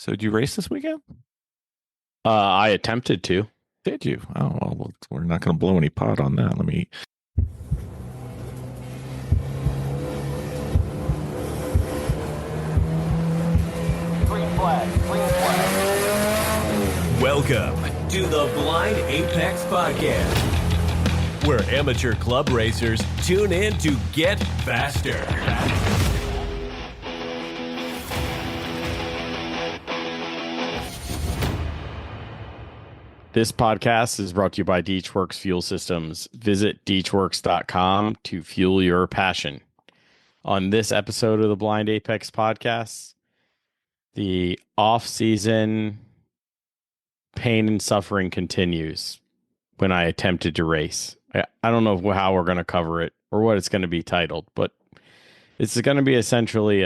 So did you race this weekend? I attempted to. Did you? Oh, well, we're not going to blow any pot on that. Let me. Green flag, green flag. Welcome to the Blind Apex Podcast, where amateur club racers tune in to get faster. This podcast is brought to you by Deechworks Fuel Systems. Visit deechworks.com to fuel your passion. On this episode of the Blind Apex Podcast, the off-season pain and suffering continues when I attempted to race. I don't know how we're going to cover it or what it's going to be titled, but it's going to be essentially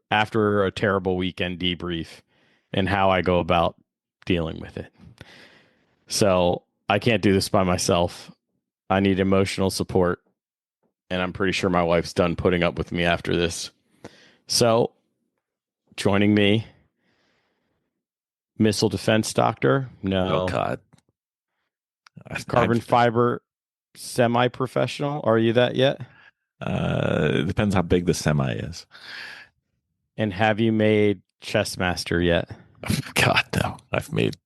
after a terrible weekend debrief and how I go about dealing with it. So I can't do this by myself. I need emotional support, and I'm pretty sure my wife's done putting up with me after this. So joining me, missile defense doctor. No. Oh God. Carbon fiber semi-professional. Are you that yet? It depends how big the semi is. And have you made chess master yet? God, no. I've made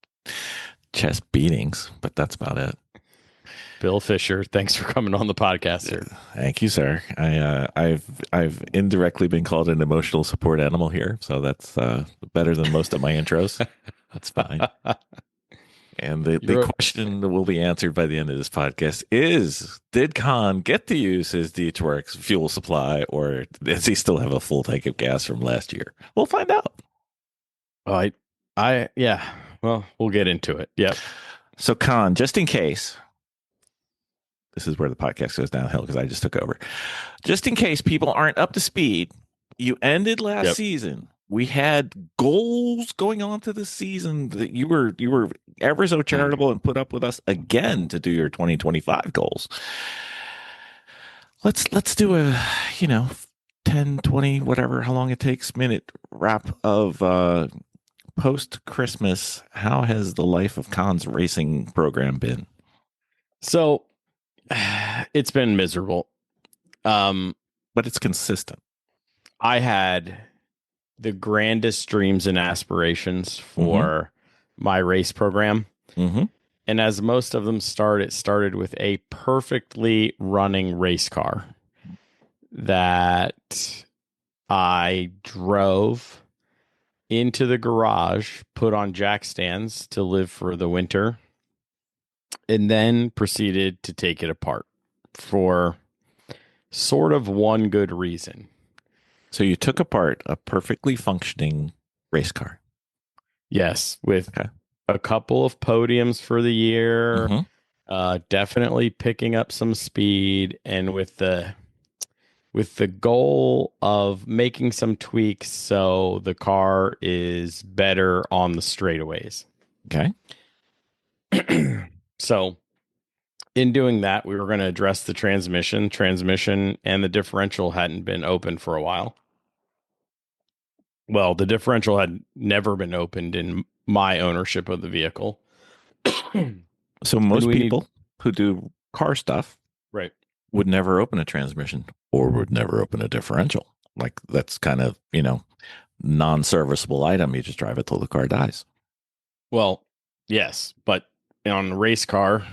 chess beatings, but that's about it. Bill Fischer, thanks for coming on the podcast, sir. Thank you, sir. I've indirectly been called an emotional support animal here, so that's better than most of my intros. That's fine. And the question that will be answered by the end of this podcast is, did Khan get to use his Deechworks fuel supply, or does he still have a full tank of gas from last year? We'll find out. Yeah. Well, we'll get into it. Yep. So, Khan, just in case, this is where the podcast goes downhill because I just took over. Just in case people aren't up to speed, you ended last season. We had goals going on to the season that you were ever so charitable and put up with us again to do your 2025 goals. Let's do a 10, 20, whatever, how long it takes minute wrap of post Christmas. How has the life of Khan's racing program been? So it's been miserable. But it's consistent. I had the grandest dreams and aspirations for my race program. Mm-hmm. And as most of them it started with a perfectly running race car that I drove into the garage, put on jack stands to live for the winter, and then proceeded to take it apart for sort of one good reason. So you took apart a perfectly functioning race car. Yes, with a couple of podiums for the year, definitely picking up some speed, and with the goal of making some tweaks so the car is better on the straightaways. Okay. So in doing that, we were going to address the transmission and the differential hadn't been open for a while. Well, the differential had never been opened in my ownership of the vehicle. So most people who do car stuff would never open a transmission or would never open a differential. Like that's kind of, non-serviceable item. You just drive it till the car dies. Well, yes, but on the race car,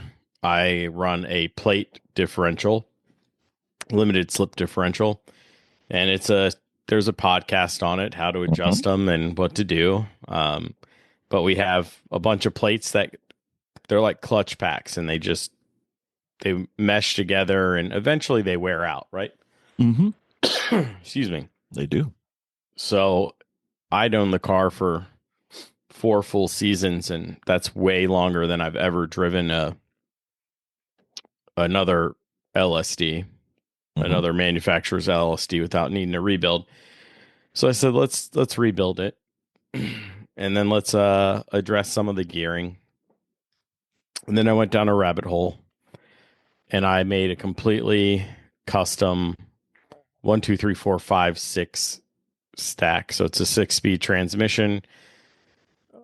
I run a plate differential, limited slip differential, and there's a podcast on it, how to adjust them and what to do. But we have a bunch of plates that they're like clutch packs, and they mesh together, and eventually they wear out, right? Mm-hmm. Excuse me. They do. So I'd owned the car for 4 full seasons, and that's way longer than I've ever driven another LSD, another manufacturer's LSD without needing a rebuild. So I said, let's rebuild it, and then let's address some of the gearing. And then I went down a rabbit hole, and I made a completely custom 1, 2, 3, 4, 5, 6 stack. So it's a 6-speed transmission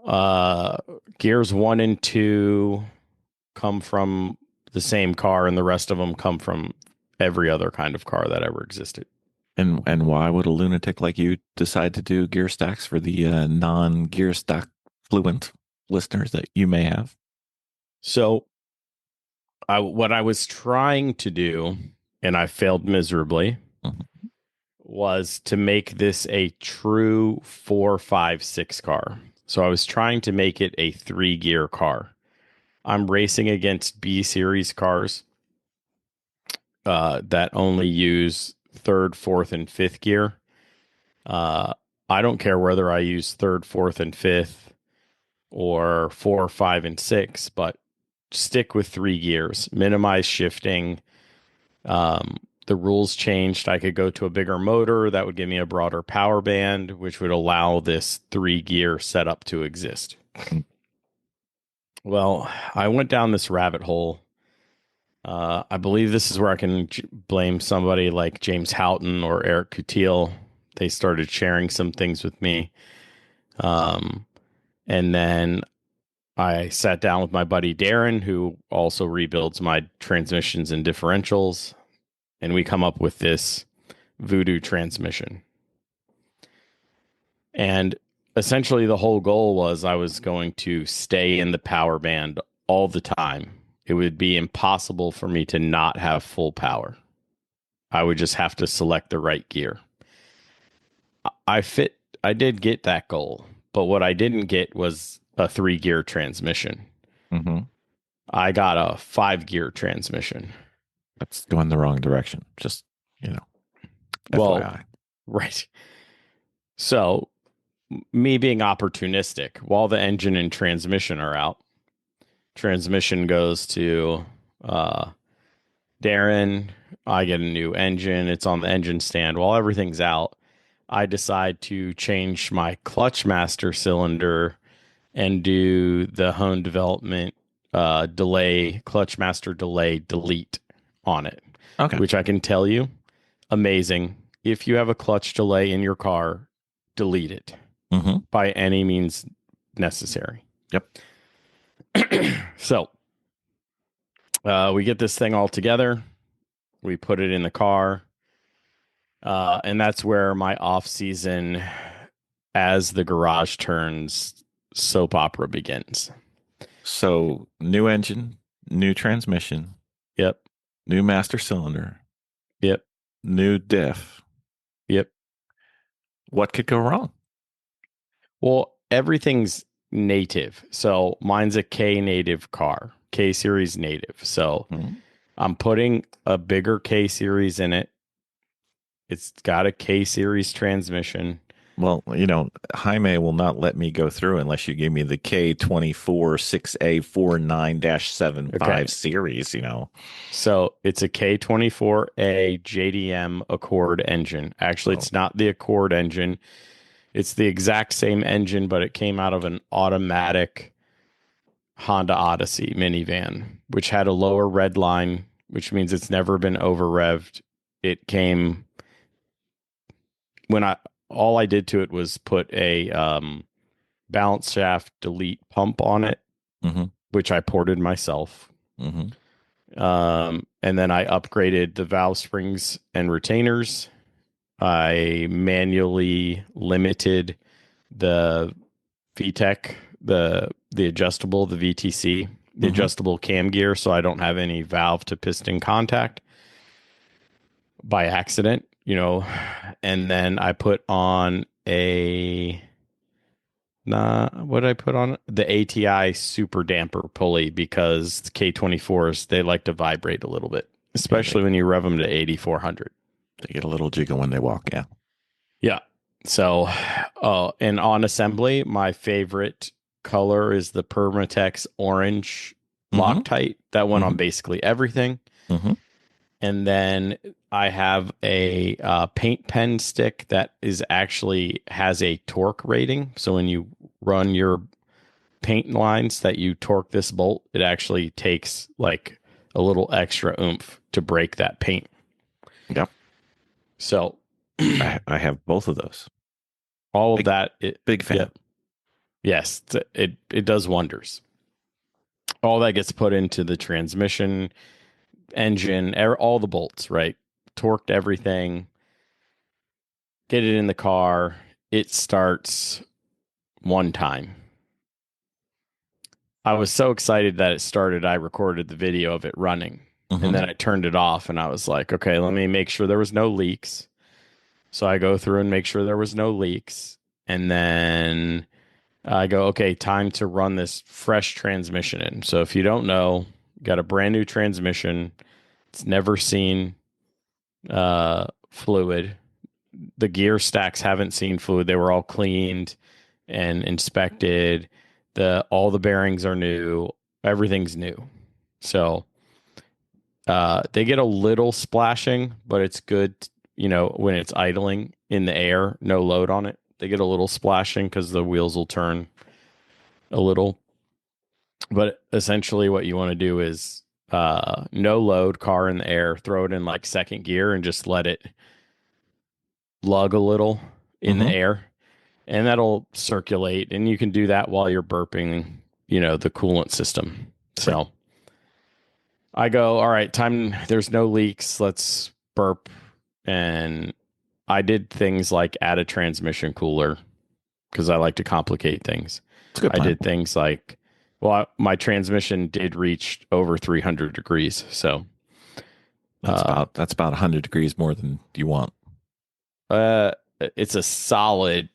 Gears 1 and 2 come from the same car, and the rest of them come from every other kind of car that ever existed. And why would a lunatic like you decide to do gear stacks for the non-gear stock fluent listeners that you may have? So, what I was trying to do, and I failed miserably, was to make this a true 4, 5, 6 car. So I was trying to make it a 3-gear car. I'm racing against B series cars that only use 3rd, 4th, and 5th gear. I don't care whether I use 3rd, 4th, and 5th or 4, 5, and 6, but stick with 3 gears, minimize shifting. The rules changed. I could go to a bigger motor that would give me a broader power band, which would allow this 3-gear setup to exist. Well, I went down this rabbit hole. I believe this is where I can blame somebody like James Houghton or Eric Coutil. They started sharing some things with me. And then I sat down with my buddy Darren, who also rebuilds my transmissions and differentials. And we come up with this Voodoo transmission. And essentially the whole goal was I was going to stay in the power band all the time. It would be impossible for me to not have full power. I would just have to select the right gear. I did get that goal, but what I didn't get was a 3-gear transmission. Mm-hmm. I got a 5-gear transmission. That's going the wrong direction. Just, FYI. Well, right. So, me being opportunistic, while the engine and transmission are out, transmission goes to Darren. I get a new engine. It's on the engine stand. While everything's out, I decide to change my clutch master cylinder and do the hone development delay, clutch master delay delete on it. Okay. Which I can tell you, amazing. If you have a clutch delay in your car, delete it by any means necessary. Yep. So we get this thing all together. We put it in the car. And that's where my off-season, as the garage turns, soap opera begins. So new engine, new transmission. Yep. New master cylinder. Yep. New diff. Yep. What could go wrong? Well, everything's native. So mine's a K native car, K series native. So I'm putting a bigger K series in it. It's got a K series transmission. Well, Jaime will not let me go through unless you give me the K24-6A49-75 series, So it's a K24A JDM Accord engine. Actually, It's not the Accord engine. It's the exact same engine, but it came out of an automatic Honda Odyssey minivan, which had a lower red line, which means it's never been over revved. It came all I did to it was put a balance shaft delete pump on it, which I ported myself. And then I upgraded the valve springs and retainers. I manually limited the VTEC, the adjustable, the VTC, the adjustable cam gear, so I don't have any valve to piston contact by accident. And then I put on what did I put on? The ATI super damper pulley, because the K24s, they like to vibrate a little bit, especially when you rev them to 8,400. They get a little jiggle when they walk, yeah. Yeah. So, and on assembly, my favorite color is the Permatex orange Loctite. That went on basically everything. And then I have a paint pen stick that has a torque rating. So when you run your paint lines that you torque this bolt, it actually takes like a little extra oomph to break that paint. Yep. So I have both of those. All of that. Big fan. Yep. Yes, it does wonders. All that gets put into the transmission, engine, all the bolts, right? Torqued everything. Get it in the car. It starts one time. I was so excited that it started, I recorded the video of it running. Mhm. And then I turned it off and I was like, okay, let me make sure there was no leaks. So I go through and make sure there was no leaks. And then I go, okay, time to run this fresh transmission in. So if you don't know, got a brand new transmission. It's never seen fluid. The gear stacks haven't seen fluid. They were all cleaned and inspected. All the bearings are new. Everything's new. So they get a little splashing, but it's good, when it's idling in the air, no load on it. They get a little splashing because the wheels will turn a little. But essentially what you want to do is no load, car in the air, throw it in like second gear and just let it lug a little in the air. And that'll circulate. And you can do that while you're burping, the coolant system. So I go, all right, time, there's no leaks. Let's burp. And I did things like add a transmission cooler because I like to complicate things. I did things like, my transmission did reach over 300 degrees. So that's about 100 degrees more than you want. It's a solid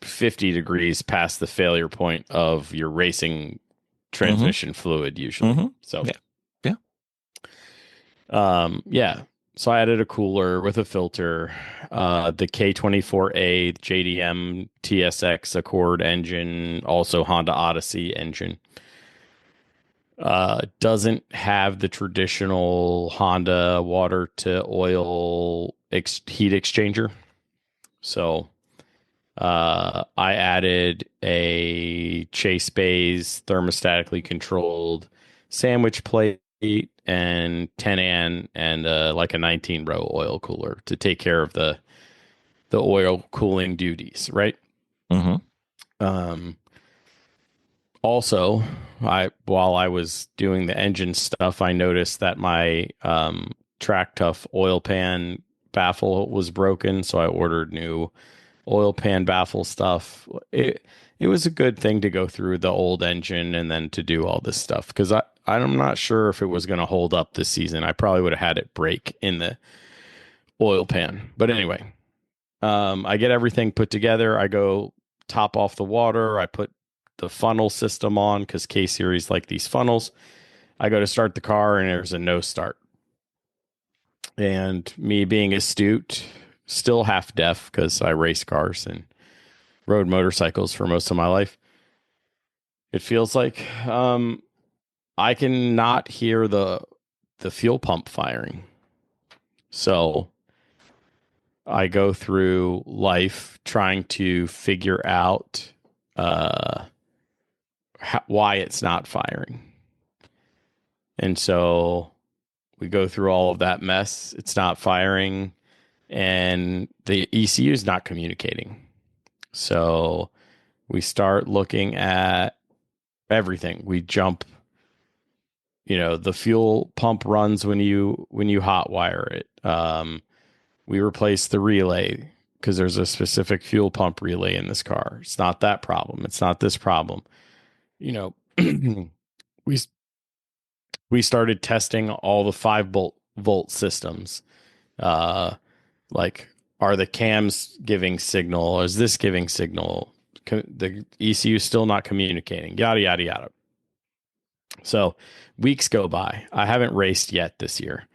50 degrees past the failure point of your racing transmission fluid usually. So yeah. So I added a cooler with a filter, the K24A JDM TSX Accord engine, also Honda Odyssey engine. Doesn't have the traditional Honda water to oil heat exchanger. So I added a Chase Bays thermostatically controlled sandwich plate and 10 and like a 19 row oil cooler to take care of the oil cooling duties, right? Also, while I was doing the engine stuff, I noticed that my Track Tough oil pan baffle was broken, so I ordered new oil pan baffle stuff. It was a good thing to go through the old engine and then to do all this stuff because I'm not sure if it was going to hold up this season. I probably would have had it break in the oil pan. But anyway, I get everything put together. I go top off the water. I put the funnel system on because K-Series like these funnels. I go to start the car and there's a no start. And me being astute, still half deaf because I race cars and rode motorcycles for most of my life. It feels like I can not hear the fuel pump firing. So I go through life trying to figure out why it's not firing. And so we go through all of that mess. It's not firing and the ECU is not communicating. So we start looking at everything. We jump, the fuel pump runs when you hot wire it. We replace the relay because there's a specific fuel pump relay in this car. It's not that problem. It's not this problem. We started testing all the 5-volt systems. Like, are the cams giving signal? Is this giving signal? The ECU still not communicating? Yada, yada, yada. So weeks go by. I haven't raced yet this year.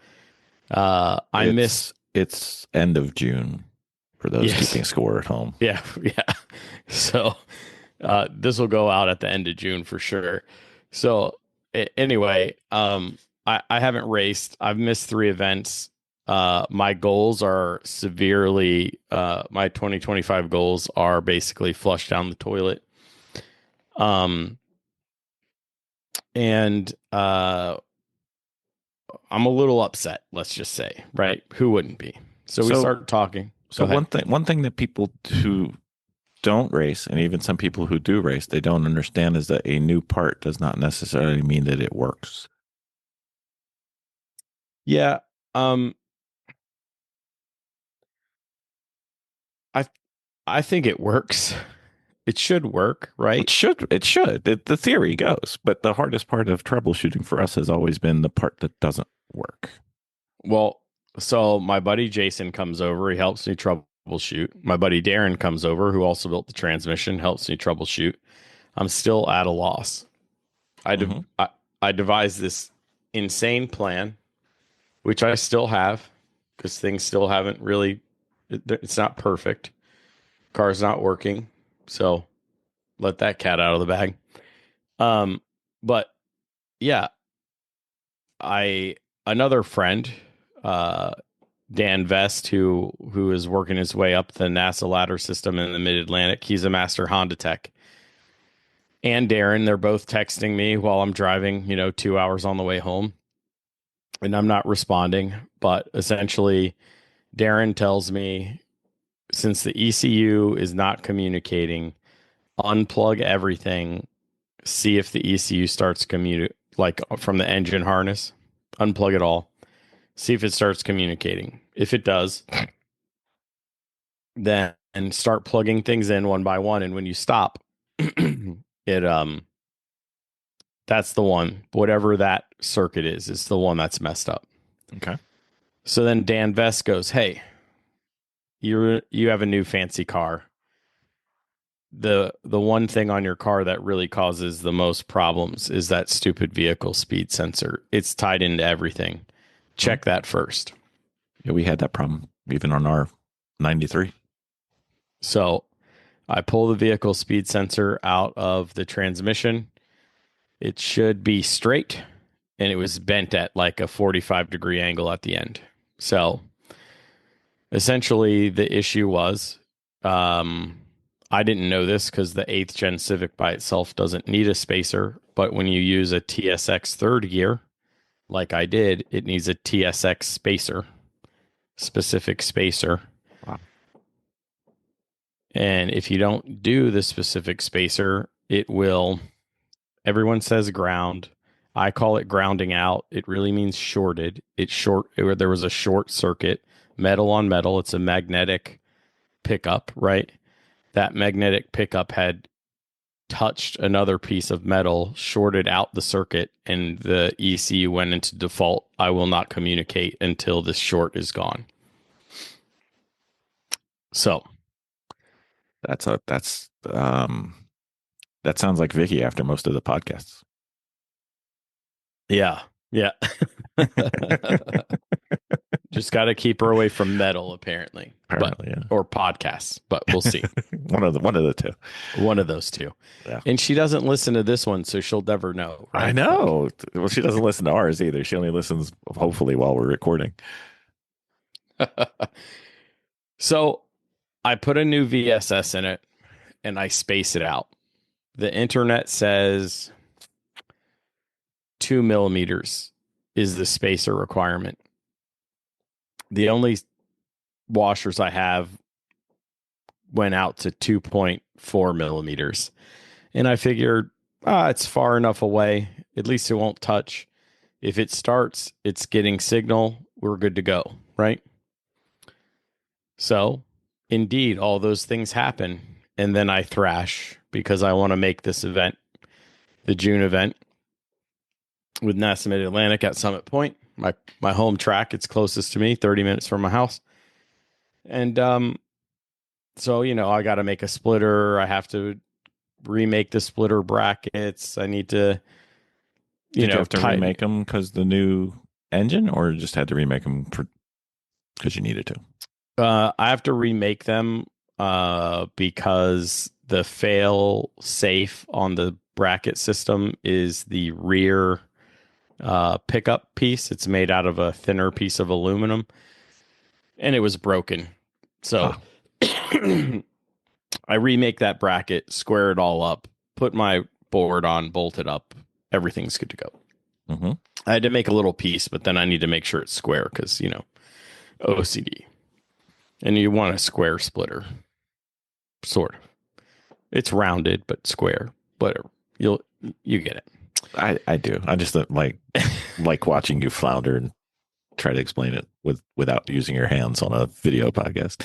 It's end of June for those keeping score at home. Yeah. So this will go out at the end of June for sure. So anyway, I haven't raced. I've missed 3 events. My goals are severely, my 2025 goals are basically flushed down the toilet. And I'm a little upset, let's just say, right? Who wouldn't be? So we started talking. So one thing that people who don't race, and even some people who do race, they don't understand is that a new part does not necessarily mean that it works. Yeah. I think it works. It should work, right? It should. The theory goes, but the hardest part of troubleshooting for us has always been the part that doesn't work. Well, so my buddy Jason comes over. He helps me troubleshoot. My buddy Darren comes over, who also built the transmission, helps me troubleshoot. I'm still at a loss. I devised this insane plan, which I still have because things still haven't really, it's not perfect. Car's not working. So let that cat out of the bag. But yeah, another friend, Dan Vest, who is working his way up the NASA ladder system in the Mid-Atlantic. He's a master Honda tech. And Darren, they're both texting me while I'm driving, 2 hours on the way home. And I'm not responding. But essentially, Darren tells me, since the ECU is not communicating, unplug everything, see if the ECU starts like from the engine harness, unplug it all, see if it starts communicating. If it does, then start plugging things in one by one. And when you stop, that's the one, whatever that circuit is the one that's messed up. Okay. So then Dan Vest goes, hey, you have a new fancy car. The one thing on your car that really causes the most problems is that stupid vehicle speed sensor. It's tied into everything. Check that first. Yeah, we had that problem even on our 93. So I pull the vehicle speed sensor out of the transmission. It should be straight, and it was bent at like a 45-degree angle at the end. So essentially the issue was, I didn't know this because the 8th gen Civic by itself doesn't need a spacer, but when you use a TSX third gear, like I did, it needs a TSX specific spacer. Wow. And if you don't do the specific spacer, it will, everyone says ground. I call it grounding out. It really means shorted. There was a short circuit, metal on metal. It's a magnetic pickup, right? That magnetic pickup had touched another piece of metal, shorted out the circuit, and the ECU went into default. I will not communicate until this short is gone. So that sounds like Vicky after most of the podcasts. yeah. Just got to keep her away from metal, apparently. Yeah. Or podcasts, but we'll see. one of the two. One of those two. Yeah. And she doesn't listen to this one, so she'll never know. Right? I know. Well, she doesn't listen to ours either. She only listens, hopefully, while we're recording. So I put a new VSS in it, and I space it out. The internet says 2 millimeters is the spacer requirement. The only washers I have went out to 2.4 millimeters. And I figured, it's far enough away. At least it won't touch. If it starts, it's getting signal. We're good to go, right? So, indeed, all those things happen. And then I thrash because I want to make this event, the June event, with NASA Mid-Atlantic at Summit Point, my home track. It's closest to me, 30 minutes from my house. And so, I got to make a splitter. I have to remake the splitter brackets. I need to, Did you have to remake them because the new engine, or just had to remake them because you needed to? I have to remake them because the fail safe on the bracket system is the rear pickup piece. It's made out of a thinner piece of aluminum, and it was broken. So I remake that bracket, square it all up, put my board on, bolt it up. Everything's good to go. Mm-hmm. I had to make a little piece, but then I need to make sure it's square because, OCD. And you want a square splitter. Sort of. It's rounded but square. Whatever. You get it. I do. I just don't like watching you flounder and try to explain it without using your hands on a video podcast.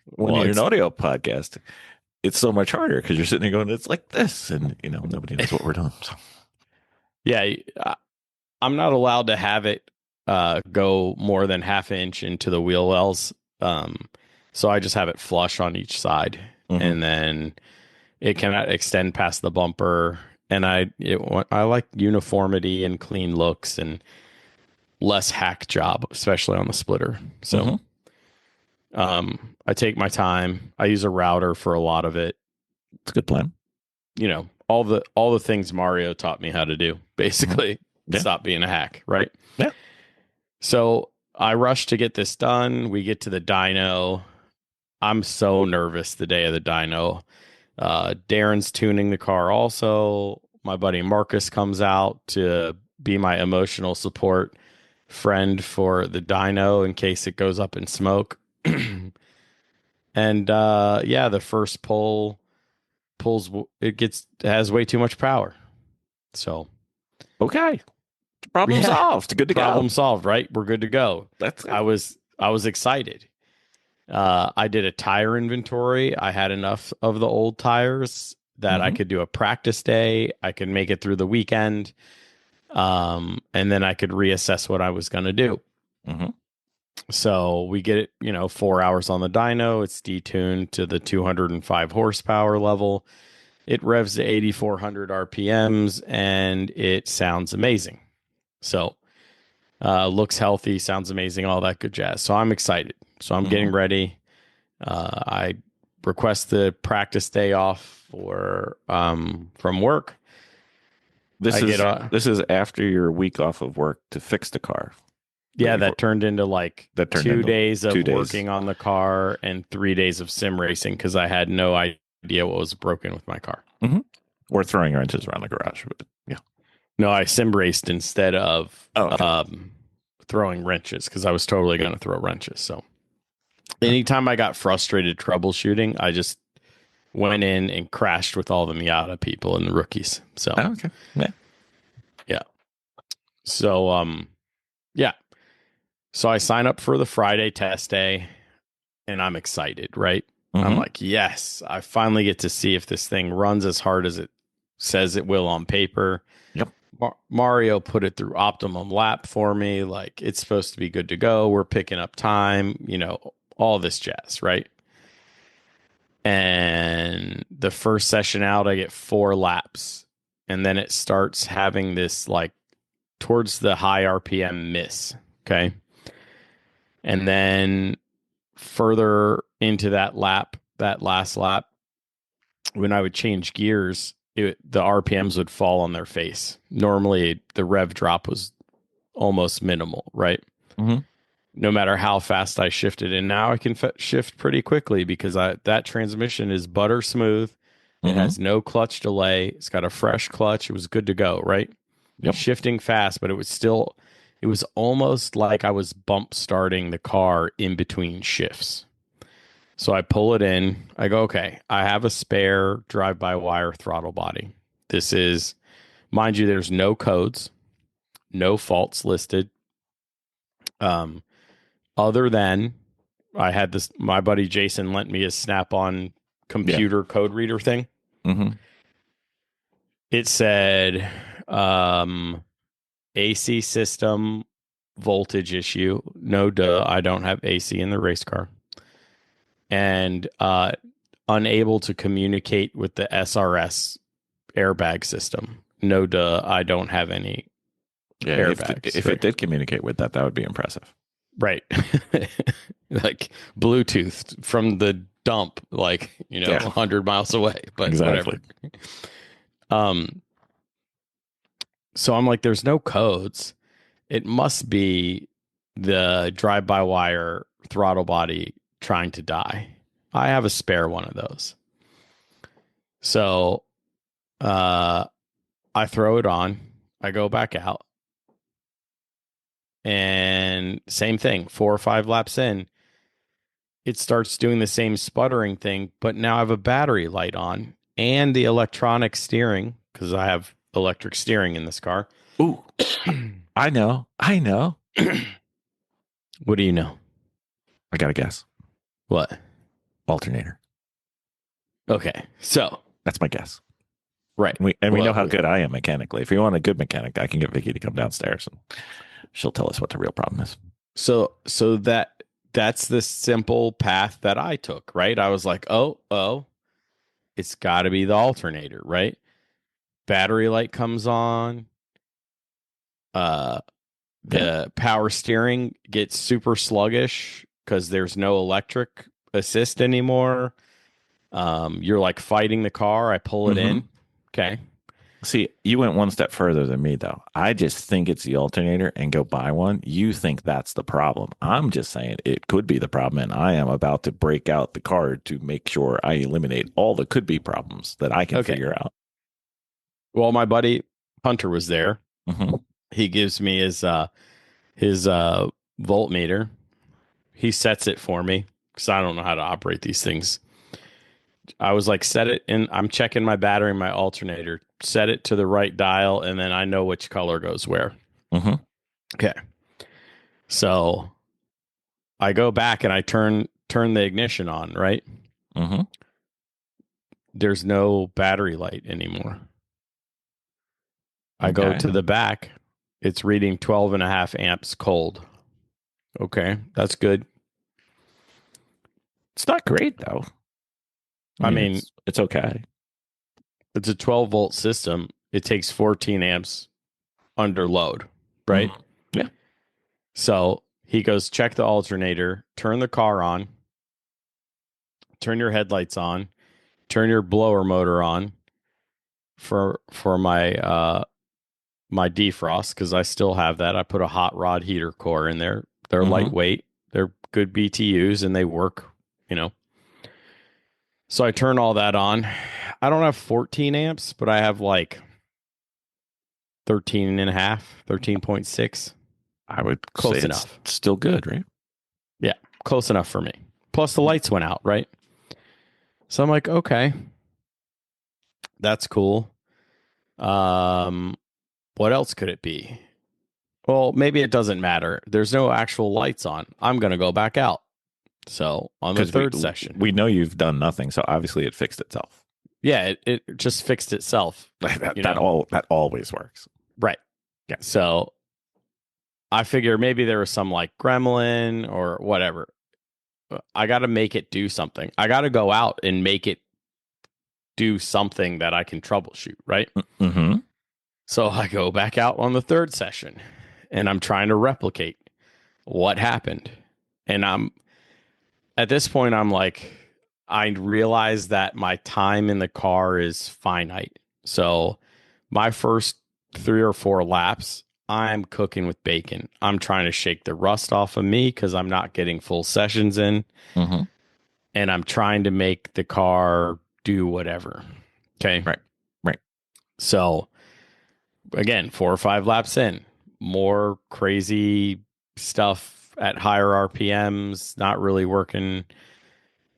When Well, you're it's an audio podcast, it's so much harder because you're sitting there going, it's like this, and nobody knows what we're doing. So. yeah. I'm not allowed to have it go more than half inch into the wheel wells. So I just have it flush on each side, and then it cannot extend past the bumper. And I like uniformity and clean looks and less hack job, especially on the splitter. So I take my time. I use a router for a lot of it. It's a good plan. All the things Mario taught me how to do, basically. Yeah. Stop being a hack, right? Yeah. So I rush to get this done. We get to the dyno. I'm so nervous the day of the dyno. Darren's tuning the car also. My buddy Marcus comes out to be my emotional support friend for the dyno in case it goes up in smoke. And the first pull has way too much power. So okay. Problem solved. Good to go. Problem solved, right? We're good to go. I was excited. I did a tire inventory. I had enough of the old tires that I could do a practice day. I could make it through the weekend. And then I could reassess what I was going to do. So we get it, 4 hours on the dyno. It's detuned to the 205 horsepower level. It revs to 8,400 RPMs and it sounds amazing. So looks healthy, sounds amazing, all that good jazz. So I'm excited. So I'm getting ready. I request the practice day off from work. This is after your week off of work to fix the car. Yeah, that turned into two days of 2 days. working on the car and 3 days of sim racing because I had no idea what was broken with my car. Or throwing wrenches around the garage. But yeah. No, I sim raced instead of throwing wrenches because I was totally going to throw wrenches. So anytime I got frustrated troubleshooting, I just went in and crashed with all the Miata people and the rookies. So okay. Yeah. So yeah. So I sign up for the Friday test day and I'm excited, right? I'm like, yes, I finally get to see if this thing runs as hard as it says it will on paper. Yep. Mario put it through optimum lap for me. Like it's supposed to be good to go. We're picking up time, all this jazz, right? And the first session out, I get 4 laps. And then it starts having this towards the high RPM miss. Okay. And then further into that last lap, when I would change gears, the RPMs would fall on their face. Normally, the rev drop was almost minimal, right? No matter how fast I shifted. And now I can shift pretty quickly because that transmission is butter smooth. It has no clutch delay. It's got a fresh clutch. It was good to go, right? Yep. Shifting fast, but it was almost like I was bump starting the car in between shifts. So I pull it in. I go, okay, I have a spare drive-by-wire throttle body. This is, mind you, there's no codes, no faults listed. Other than I had this, my buddy Jason lent me his Snap-on computer code reader thing. It said AC system voltage issue. No duh, I don't have AC in the race car. And unable to communicate with the SRS airbag system. No duh, I don't have any airbags. If it did communicate with that would be impressive. Right. Like Bluetooth from the dump, 100 miles away. But exactly. Whatever. So I'm like, there's no codes. It must be the drive-by-wire throttle body trying to die. I have a spare one of those. So I throw it on. I go back out. And same thing, 4 or 5 laps in, it starts doing the same sputtering thing, but now I have a battery light on and the electronic steering, because I have electric steering in this car. Ooh, I know. What do you know? I got to guess. What? Alternator. Okay, so That's my guess. right, We Well, know how good I am mechanically. If you want a good mechanic, I can get Vicky to come downstairs and she'll tell us what the real problem is. So that's the simple path that I took, right? I was like, oh, it's got to be the alternator, right? Battery light comes on. The power steering gets super sluggish because there's no electric assist anymore. You're like fighting the car. I pull it in. Okay. See, you went one step further than me, though. I just think it's the alternator and go buy one. You think that's the problem. I'm just saying it could be the problem, and I am about to break out the card to make sure I eliminate all the could be problems that I can figure out. Well, my buddy Hunter was there. Mm-hmm. He gives me his voltmeter. He sets it for me because I don't know how to operate these things. I was like, set it in. I'm checking my battery, my alternator, set it to the right dial, and then I know which color goes where. Mm-hmm. Okay. So I go back and I turn the ignition on, right? Mm-hmm. There's no battery light anymore. I go to the back. It's reading 12.5 amps cold. Okay, that's good. It's not great, though. I mean, it's okay. It's a 12-volt system. It takes 14 amps under load, right? Yeah. So he goes, check the alternator, turn the car on, turn your headlights on, turn your blower motor on for my my defrost, because I still have that. I put a hot rod heater core in there. They're lightweight. They're good BTUs and they work, So I turn all that on. I don't have 14 amps, but I have like 13.6. I would close say enough. It's still good, right? Yeah, close enough for me. Plus the lights went out, right? So I'm like, okay, that's cool. What else could it be? Well, maybe it doesn't matter. There's no actual lights on. I'm going to go back out. So on the third session. We know you've done nothing, so obviously it fixed itself. Yeah, it just fixed itself. That always works. Right. Yeah. So I figure maybe there was some like gremlin or whatever. I got to make it do something. I got to go out and make it do something that I can troubleshoot, right? Mm-hmm. So I go back out on the third session and I'm trying to replicate what happened. And at this point, I'm like, I realize that my time in the car is finite. So my first 3 or 4 laps, I'm cooking with bacon. I'm trying to shake the rust off of me because I'm not getting full sessions in. Mm-hmm. And I'm trying to make the car do whatever. Okay. Right. So again, 4 or 5 laps in, more crazy stuff at higher RPMs, not really working.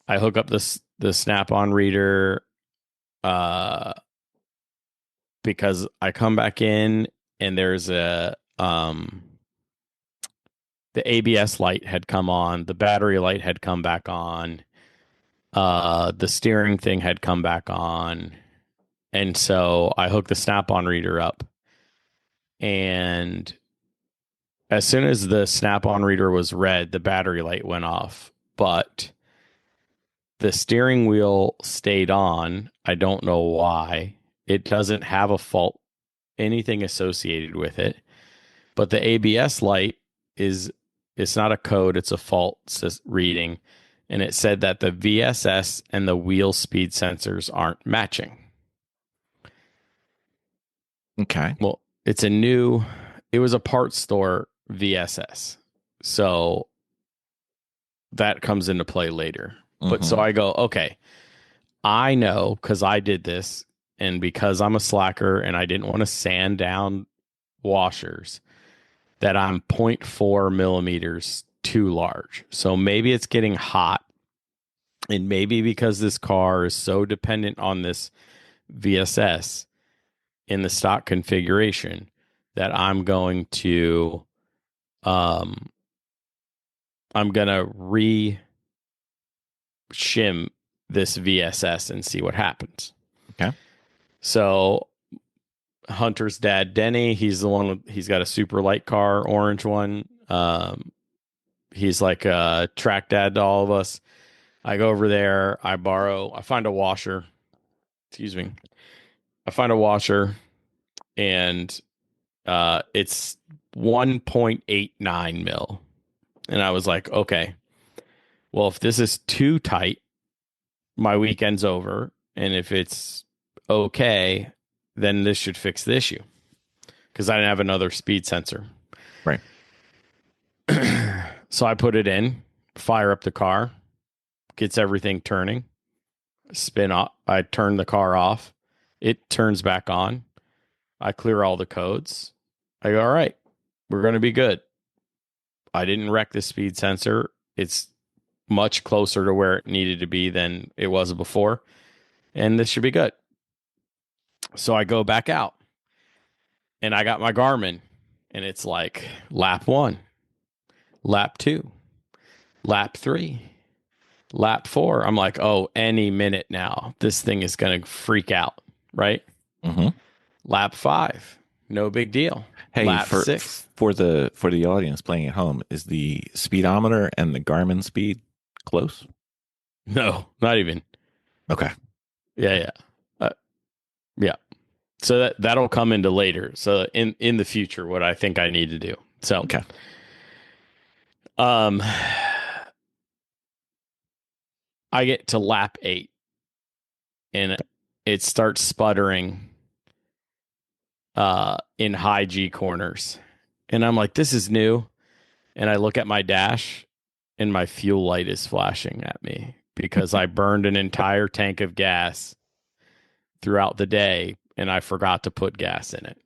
I hook up the Snap-on reader because I come back in and there's the ABS light had come on, the battery light had come back on, the steering thing had come back on. And so I hooked the Snap-on reader up. And as soon as the Snap-on reader was red, the battery light went off. But the steering wheel stayed on. I don't know why. It doesn't have a fault, anything associated with it. But the ABS light it's not a code, it's a fault reading. And it said that the VSS and the wheel speed sensors aren't matching. Okay. Well, it was a parts store VSS. So that comes into play later. But so I go, okay, I know because I did this and because I'm a slacker and I didn't want to sand down washers that I'm 0.4 millimeters too large. So maybe it's getting hot And maybe because this car is so dependent on this VSS in the stock configuration that I'm going to re-shim this VSS and see what happens. Okay. So Hunter's dad, Denny, he's the one he's got a super light car, orange one. He's like a track dad to all of us. I go over there, I find a washer. Excuse me. I find a washer and it's 1.89 mil. And I was like, okay, well, if this is too tight, my weekend's over. And if it's okay, then this should fix the issue. Because I didn't have another speed sensor. Right. So I put it in, fire up the car, gets everything turning, spin off. I turn the car off. It turns back on. I clear all the codes. I go, all right, we're going to be good. I didn't wreck the speed sensor. It's much closer to where it needed to be than it was before. And this should be good. So I go back out and I got my Garmin and it's like lap 1, lap 2, lap 3, lap 4. I'm like, oh, any minute now, this thing is going to freak out, right? Mm-hmm. Lap 5, no big deal. Hey, lap 6. For the audience playing at home, is the speedometer and the Garmin speed close? No, not even. Okay. Yeah. Yeah. So that'll come into later. So in the future, what I think I need to do. So, okay. I get to lap 8 and it starts sputtering in high G corners. And I'm like, this is new. And I look at my dash and my fuel light is flashing at me because I burned an entire tank of gas throughout the day and I forgot to put gas in it.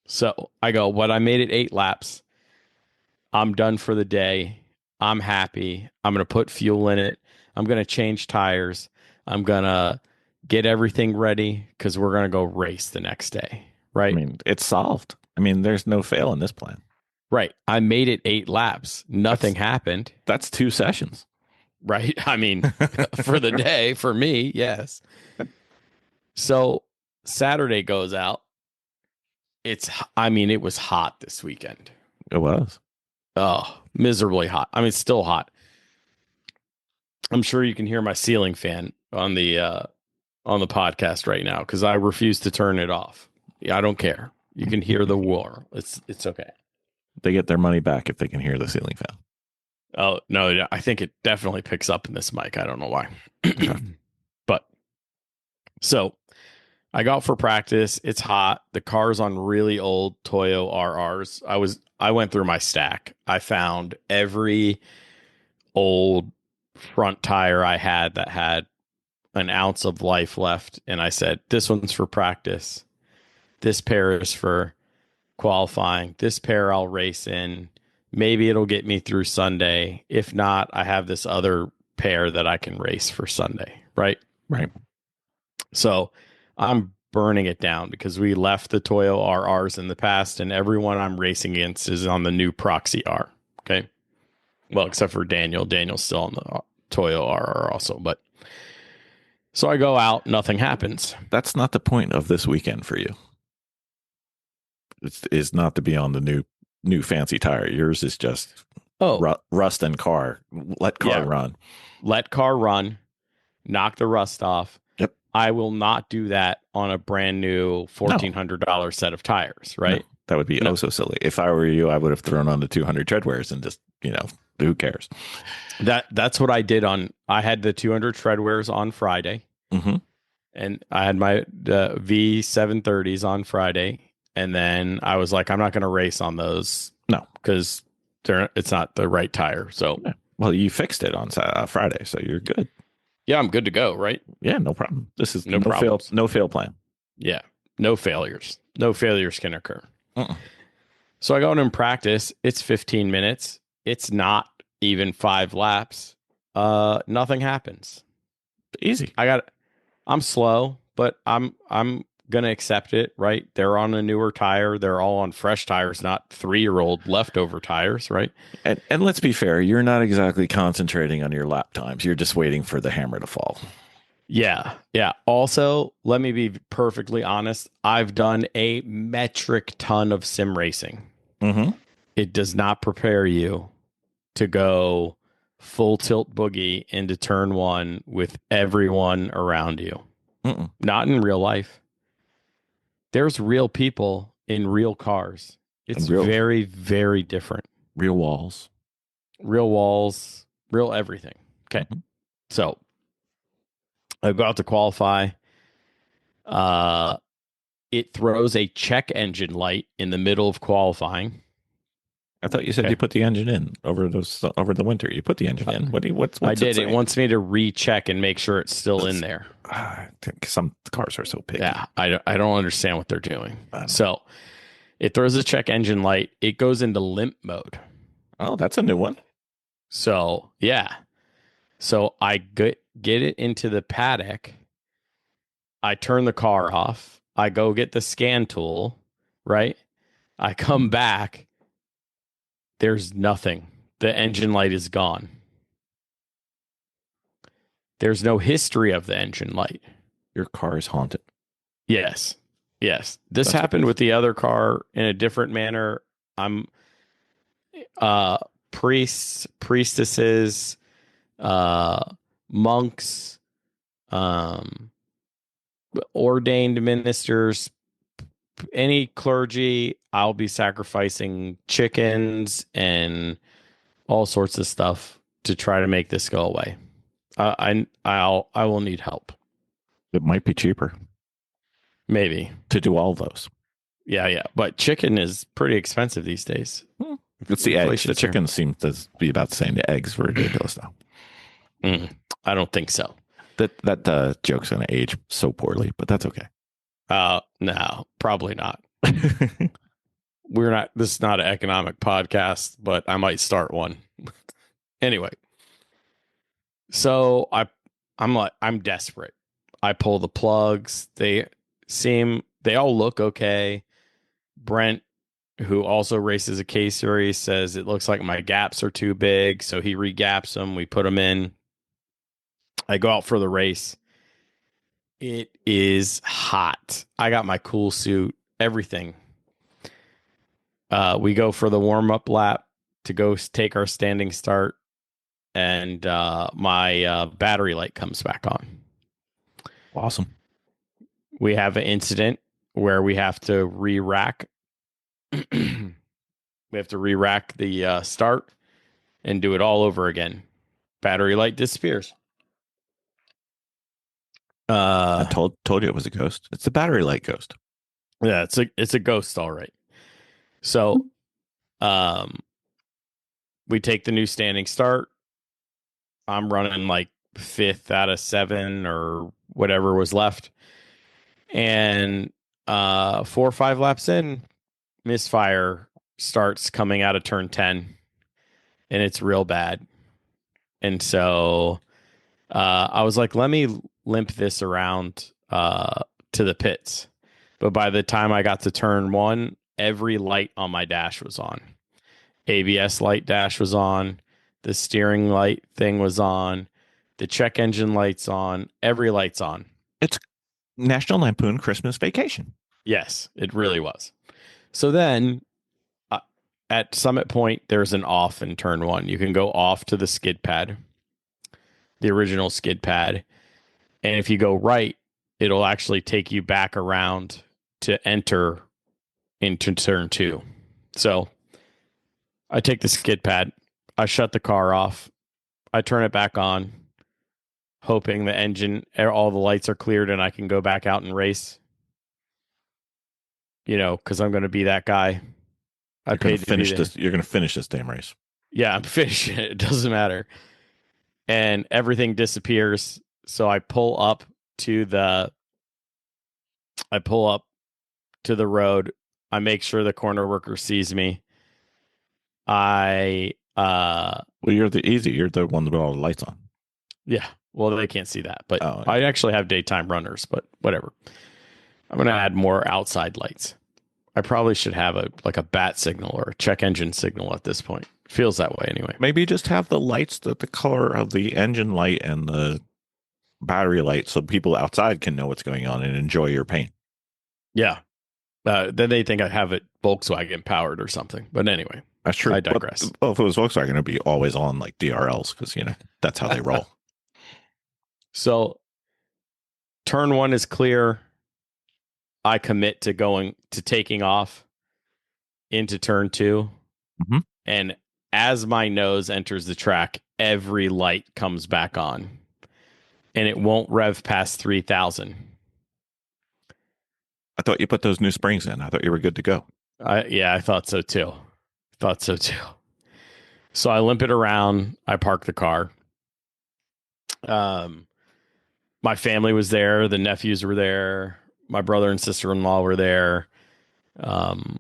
So I go, but I made it 8 laps. I'm done for the day. I'm happy. I'm going to put fuel in it. I'm going to change tires. I'm going to get everything ready because we're going to go race the next day. Right. I mean, it's solved. I mean, there's no fail in this plan. Right. I made it 8 laps. Nothing happened. That's 2 sessions. Right. I mean, for the day, for me, yes. So Saturday goes out. It was hot this weekend. It was. Oh, miserably hot. I mean, it's still hot. I'm sure you can hear my ceiling fan on the podcast right now because I refuse to turn it off. Yeah, I don't care. You can hear the war. It's okay. They get their money back if they can hear the ceiling fan. Oh, no, I think it definitely picks up in this mic. I don't know why. But so I go out for practice. It's hot. The car's on really old Toyo RRs. I went through my stack. I found every old front tire I had that had an ounce of life left. And I said, this one's for practice. This pair is for qualifying. This pair I'll race in. Maybe it'll get me through Sunday. If not, I have this other pair that I can race for Sunday. Right. So I'm burning it down because we left the Toyo RRs in the past and everyone I'm racing against is on the new Proxy R. Okay. Well, except for Daniel. Daniel's still on the Toyo RR also. But so I go out, nothing happens. That's not the point of this weekend for you. It's not to be on the new fancy tire. Yours is just rust and car. Let car run. Let car run. Knock the rust off. Yep. I will not do that on a brand new $1,400 set of tires, right? No, that would be so silly. If I were you, I would have thrown on the 200 treadwears and just, who cares? That's what I did I had the 200 treadwears on Friday. Mm-hmm. And I had my V730s on Friday. And then I was like, I'm not going to race on those. No, because it's not the right tire. So, well, you fixed it on Friday, so you're good. Yeah, I'm good to go, right? Yeah, no problem. This is no fail plan. Yeah, no failures. No failures can occur. So I go in and practice. It's 15 minutes. It's not even 5 laps. nothing happens. Easy. I'm slow, but I'm gonna accept it, right? They're on a newer tire. They're all on fresh tires, not 3-year-old leftover tires, right? And let's be fair, you're not exactly concentrating on your lap times. You're just waiting for the hammer to fall. Yeah. Yeah. Also, let me be perfectly honest. I've done a metric ton of sim racing. Mm-hmm. It does not prepare you to go full tilt boogie into turn one with everyone around you. Mm-mm. Not in real life. There's real people in real cars. It's very, very different. Real walls. Real walls, real everything. Okay. Mm-hmm. So I go out to qualify. It throws a check engine light in the middle of qualifying. I thought you said you put the engine in over the winter. You put the engine in. What's I did. it wants me to recheck and make sure it's still in there. Some cars are so picky. Yeah, I don't understand what they're doing. So it throws a check engine light. It goes into limp mode. Oh, that's a new one. So yeah. So I get it into the paddock. I turn the car off. I go get the scan tool, right? I come back. There's nothing. The engine light is gone. There's no history of the engine light. Your car is haunted. Yes. Yes. This happened with the other car in a different manner. I'm priests, priestesses, monks, ordained ministers, any clergy, I'll be sacrificing chickens and all sorts of stuff to try to make this go away. I will need help. It might be cheaper. Maybe. To do all those. Yeah. But chicken is pretty expensive these days. It's the eggs. The chicken seems to be about the same. The eggs were ridiculous now. I don't think so. That joke's going to age so poorly, but that's okay. No, probably not. This is not an economic podcast, but I might start one. Anyway. So I'm desperate. I pull the plugs. They all look okay. Brent, who also races a K series, says it looks like my gaps are too big. So he regaps them. We put them in. I go out for the race. It is hot. I got my cool suit, everything. We go for the warm-up lap to go take our standing start. And my battery light comes back on. Awesome. We have an incident where we have to re-rack. We have to re-rack the start and do it all over again. Battery light disappears. I told you it was a ghost. It's the battery light ghost. Yeah, it's a ghost, all right. So, we take the new standing start. I'm running like 5th out of 7 or whatever was left. And 4 or 5 laps in, misfire starts coming out of turn 10. And it's real bad. And so I was like, let me limp this around to the pits. But by the time I got to turn 1, every light on my dash was on. ABS light dash was on. The steering light thing was on. The check engine light's on. Every light's on. It's National Lampoon Christmas Vacation. Yes, it really was. So then at Summit Point, there's an off in turn 1. You can go off to the skid pad, the original skid pad. And if you go right, it'll actually take you back around to enter into turn 2. So I take the skid pad. I shut the car off. I turn it back on, hoping the engine, all the lights are cleared and I can go back out and race. Because I'm going to be that guy. I paid to finish this. You're going to finish this damn race. Yeah, I'm finishing it. It doesn't matter. And everything disappears. So I pull up to the road. I make sure the corner worker sees me. I Well, you're the one with all the lights on. Yeah. Well, they can't see that, but Oh, I actually have daytime runners, but whatever. I'm going to add more outside lights. I probably should have a bat signal or a check engine signal at this point. Feels that way anyway. maybe just have the lights the color of the engine light and the battery light so people outside can know what's going on and enjoy your paint. Yeah. Then they think I have it Volkswagen powered or something. But anyway, That's true. I digress. Well, if it was Volkswagen, it'd be always on like DRLs because, that's how they roll. So turn 1 is clear. I commit to taking off into turn 2. Mhm. And as my nose enters the track, every light comes back on. And it won't rev past 3,000. I thought you put those new springs in. I thought you were good to go. I thought so too. So I limp it around. I park the car. My family was there. The nephews were there. My brother and sister-in-law were there. The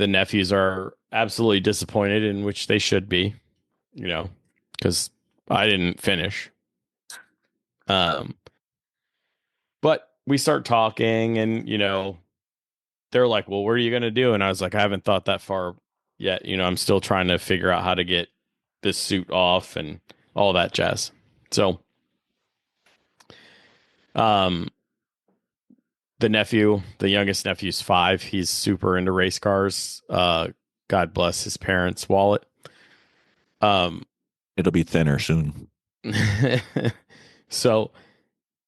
nephews are absolutely disappointed, in which they should be, because I didn't finish. But we start talking, and they're like, "Well, what are you going to do?" And I was like, "I haven't thought that far yet. I'm still trying to figure out how to get this suit off and all that jazz." So, the youngest nephew's 5. He's super into race cars. God bless his parents' wallet. It'll be thinner soon. So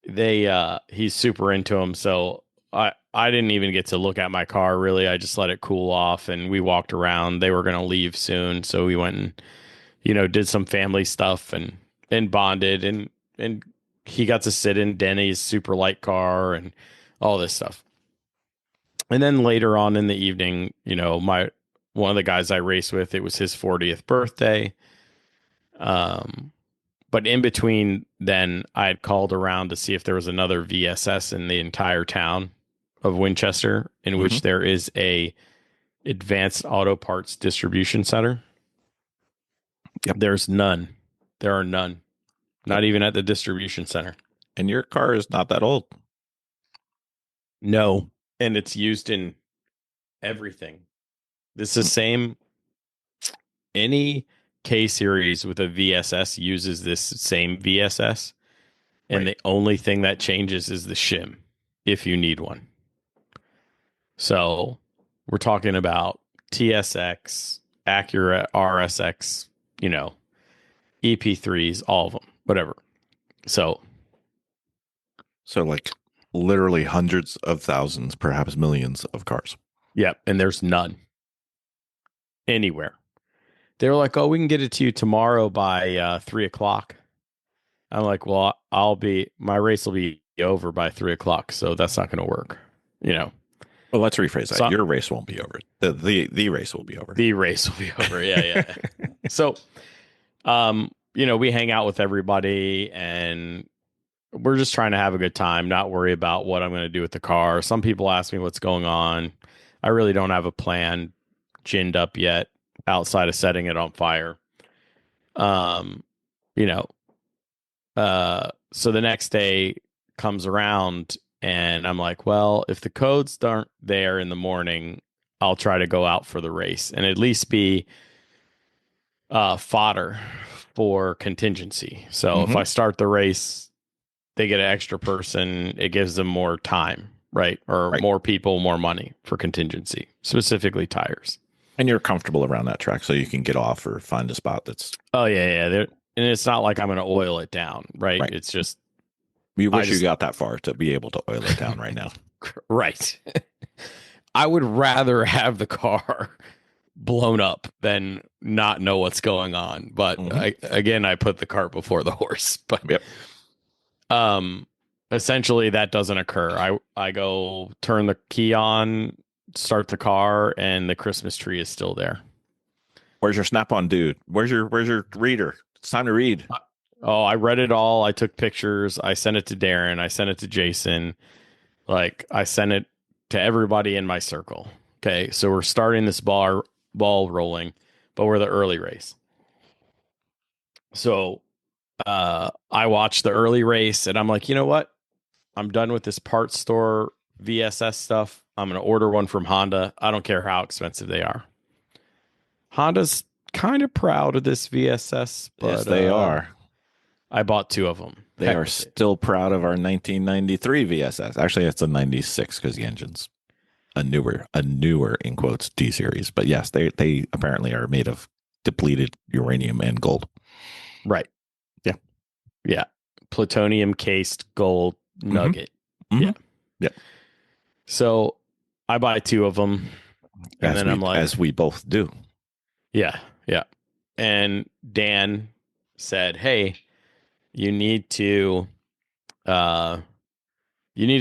he's super into them. So I didn't even get to look at my car really. I just let it cool off and we walked around. They were going to leave soon. So we went and, did some family stuff and bonded and he got to sit in Denny's super light car and all this stuff. And then later on in the evening, one of the guys I race with, it was his 40th birthday. But in between then, I had called around to see if there was another VSS in the entire town of Winchester, in which there is a advanced auto parts distribution center. Yep. There's none. There are none. Not even at the distribution center. And your car is not that old. No. And it's used in everything. This is the same. Any K series with a VSS uses this same VSS. And the only thing that changes is the shim, if you need one. So we're talking about TSX, Acura, RSX, EP3s, all of them, whatever. So like literally hundreds of thousands, perhaps millions of cars. Yep. And there's none anywhere. They were like, "Oh, we can get it to you tomorrow by 3:00." I'm like, "Well, my race will be over by 3:00, so that's not going to work." Well, let's rephrase that. Your race won't be over. The race will be over. The race will be over. Yeah. So, we hang out with everybody and we're just trying to have a good time, not worry about what I'm going to do with the car. Some people ask me what's going on. I really don't have a plan ginned up yet outside of setting it on fire. So the next day comes around and I'm like, well, if the codes aren't there in the morning, I'll try to go out for the race and at least be fodder for contingency. So if I start the race, they get an extra person. It gives them more time, right? Or more people, more money for contingency, specifically tires. And you're comfortable around that track so you can get off or find a spot that's... Oh, yeah. And it's not like I'm going to oil it down, right? It's just... We wish you got that far to be able to oil it down right now. Right. I would rather have the car blown up than not know what's going on. But I put the cart before the horse. But essentially that doesn't occur. I go turn the key on, start the car, and the Christmas tree is still there. Where's your Snap-on dude? Where's your reader? It's time to read. I read it all. I took pictures. I sent it to Darren. I sent it to Jason. I sent it to everybody in my circle. Okay, so we're starting this bar ball rolling, but we're the early race. So I watched the early race and I'm like, you know what? I'm done with this parts store VSS stuff. I'm going to order one from Honda. I don't care how expensive they are. Honda's kind of proud of this VSS, but Yes, they are. I bought 2 of them. They are still proud of our 1993 VSS. Actually, it's a 96 because the engine's a newer in quotes D series. But yes, they apparently are made of depleted uranium and gold. Right. Yeah. Yeah. Plutonium cased gold nugget. Mm-hmm. Yeah. Yeah. So I buy 2 of them. And then I'm like, as we both do. Yeah. Yeah. And Dan said, hey, you need to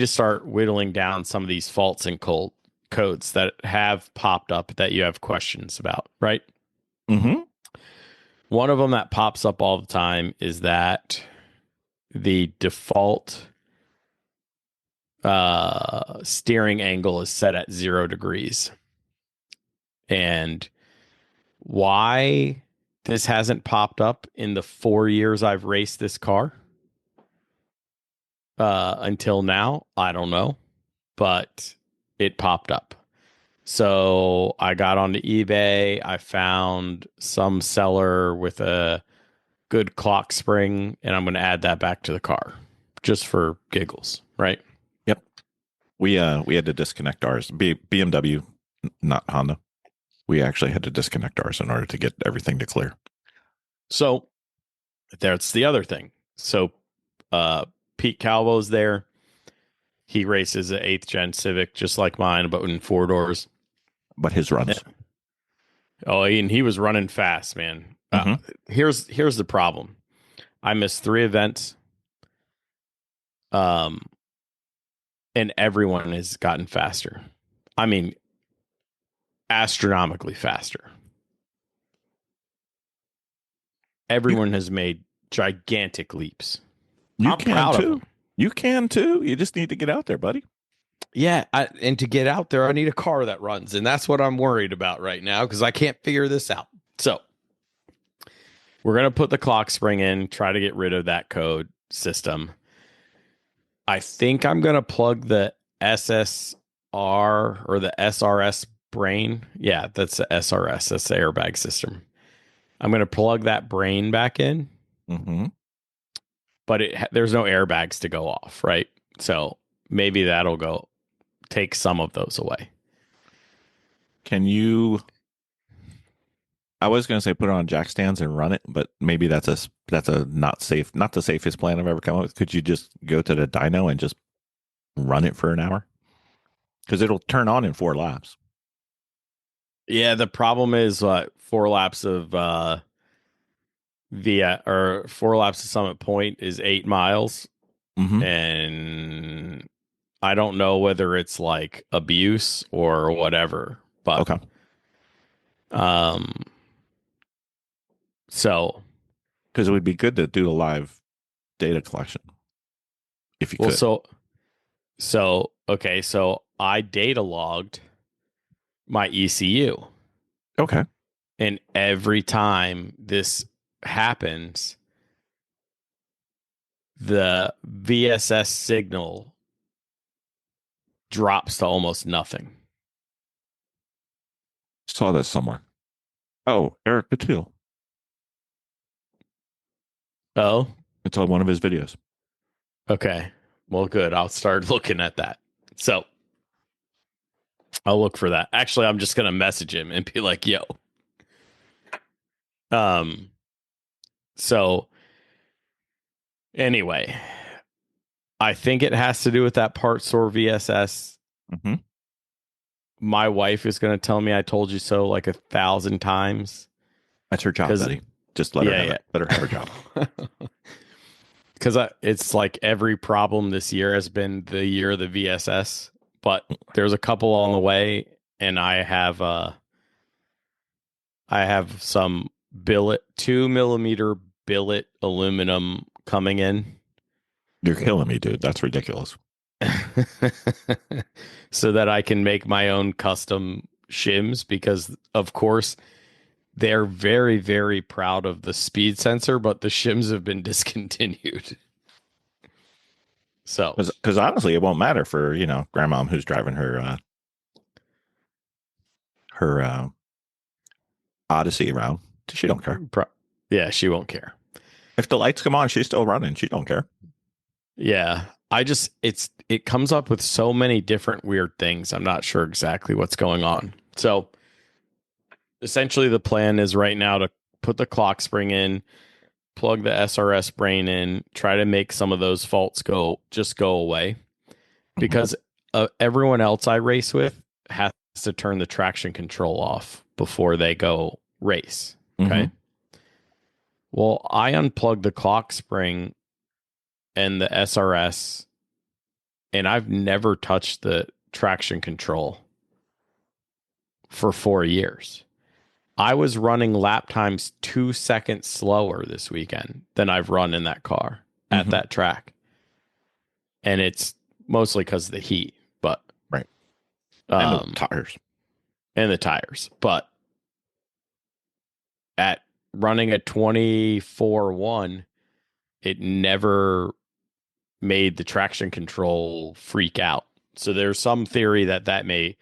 start whittling down some of these faults and codes that have popped up that you have questions about, right? Mm-hmm. One of them that pops up all the time is that the default steering angle is set at 0 degrees. And why this hasn't popped up in the 4 years I've raced this car until now, I don't know, but it popped up. So I got onto eBay. I found some seller with a good clock spring, and I'm going to add that back to the car just for giggles, right? Yep. We had to disconnect ours. BMW, not Honda. We actually had to disconnect ours in order to get everything to clear. So that's the other thing. So Pete Calvo's there. He races an 8th gen Civic just like mine, but in 4 doors. But his runs. Yeah. Oh, and he was running fast, man. Mm-hmm. Here's the problem. I missed 3 events. And everyone has gotten faster. I mean, astronomically faster. Everyone has made gigantic leaps. I'm proud of them. You can too. You just need to get out there, buddy. Yeah, and to get out there, I need a car that runs, and that's what I'm worried about right now because I can't figure this out. So we're going to put the clock spring in, try to get rid of that code system. I think I'm going to plug the SSR or the SRS brain. Yeah, that's the SRS. That's the airbag system. I'm going to plug that brain back in. Mm-hmm. But there's no airbags to go off, right? So maybe that'll take some of those away. Can you? I was going to say put it on jack stands and run it, but maybe that's a not the safest plan I've ever come up with. Could you just go to the dyno and just run it for an hour? Because it'll turn on in 4 laps. Yeah, the problem is 4 laps of 4 laps of Summit Point is 8 miles. Mm-hmm. And I don't know whether it's like abuse or whatever, but okay. So because it would be good to do a live data collection if you could. So I data logged my ECU. Okay. And every time this happens, the VSS signal drops to almost nothing. Saw that somewhere. Oh, Eric Patil. Oh? It's on one of his videos. Okay. Well, good. I'll start looking at that. So I'll look for that. Actually, I'm just going to message him and be like, yo. So anyway, I think it has to do with that part store VSS. Mm-hmm. My wife is going to tell me I told you so like 1,000 times. That's her job, buddy. Just let her have it. Let her have her job. Because it's like every problem this year has been the year of the VSS, but there's a couple on the way, and I have some billet 2mm billet aluminum coming in. You're killing me, dude. That's ridiculous. So that I can make my own custom shims because, of course, they're very, very proud of the speed sensor, but the shims have been discontinued. So, because honestly, it won't matter for grandmom who's driving her Odyssey around. She don't care. Yeah, she won't care. If the lights come on, she's still running. She don't care. Yeah, it comes up with so many different weird things. I'm not sure exactly what's going on. So essentially the plan is right now to put the clock spring in, plug the SRS brain in, try to make some of those faults go away, because everyone else I race with has to turn the traction control off before they go race. Okay. Well, I unplugged the clock spring and the SRS, and I've never touched the traction control for 4 years. I was running lap times 2 seconds slower this weekend than I've run in that car at that track. And it's mostly because of the heat, but right. And the tires. And the tires. But at running a 24-1, it never made the traction control freak out. So there's some theory that may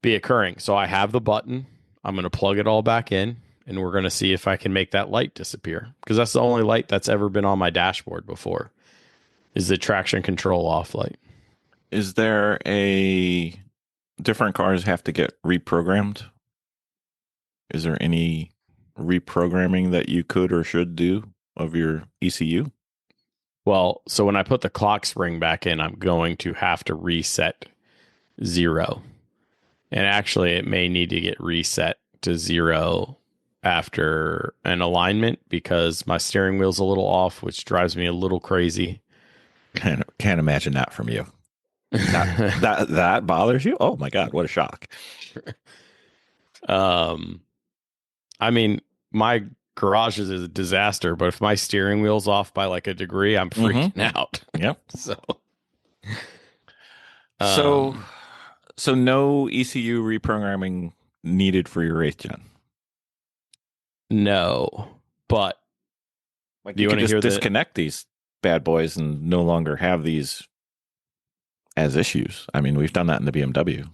be occurring. So I have the button. I'm going to plug it all back in, and we're going to see if I can make that light disappear, because that's the only light that's ever been on my dashboard before, is the traction control off light. Is there different cars have to get reprogrammed? Is there any reprogramming that you could or should do of your ECU? Well, so when I put the clock spring back in, I'm going to have to reset 0. And actually, it may need to get reset to 0 after an alignment, because my steering wheel's a little off, which drives me a little crazy. Can't imagine that from you. That bothers you? Oh my God, what a shock. I mean, my garage is a disaster, but if my steering wheel's off by like a degree, I'm freaking out. Yep. So no ECU reprogramming needed for your 8th gen? No, but like you could just disconnect these bad boys and no longer have these as issues. I mean, we've done that in the BMW.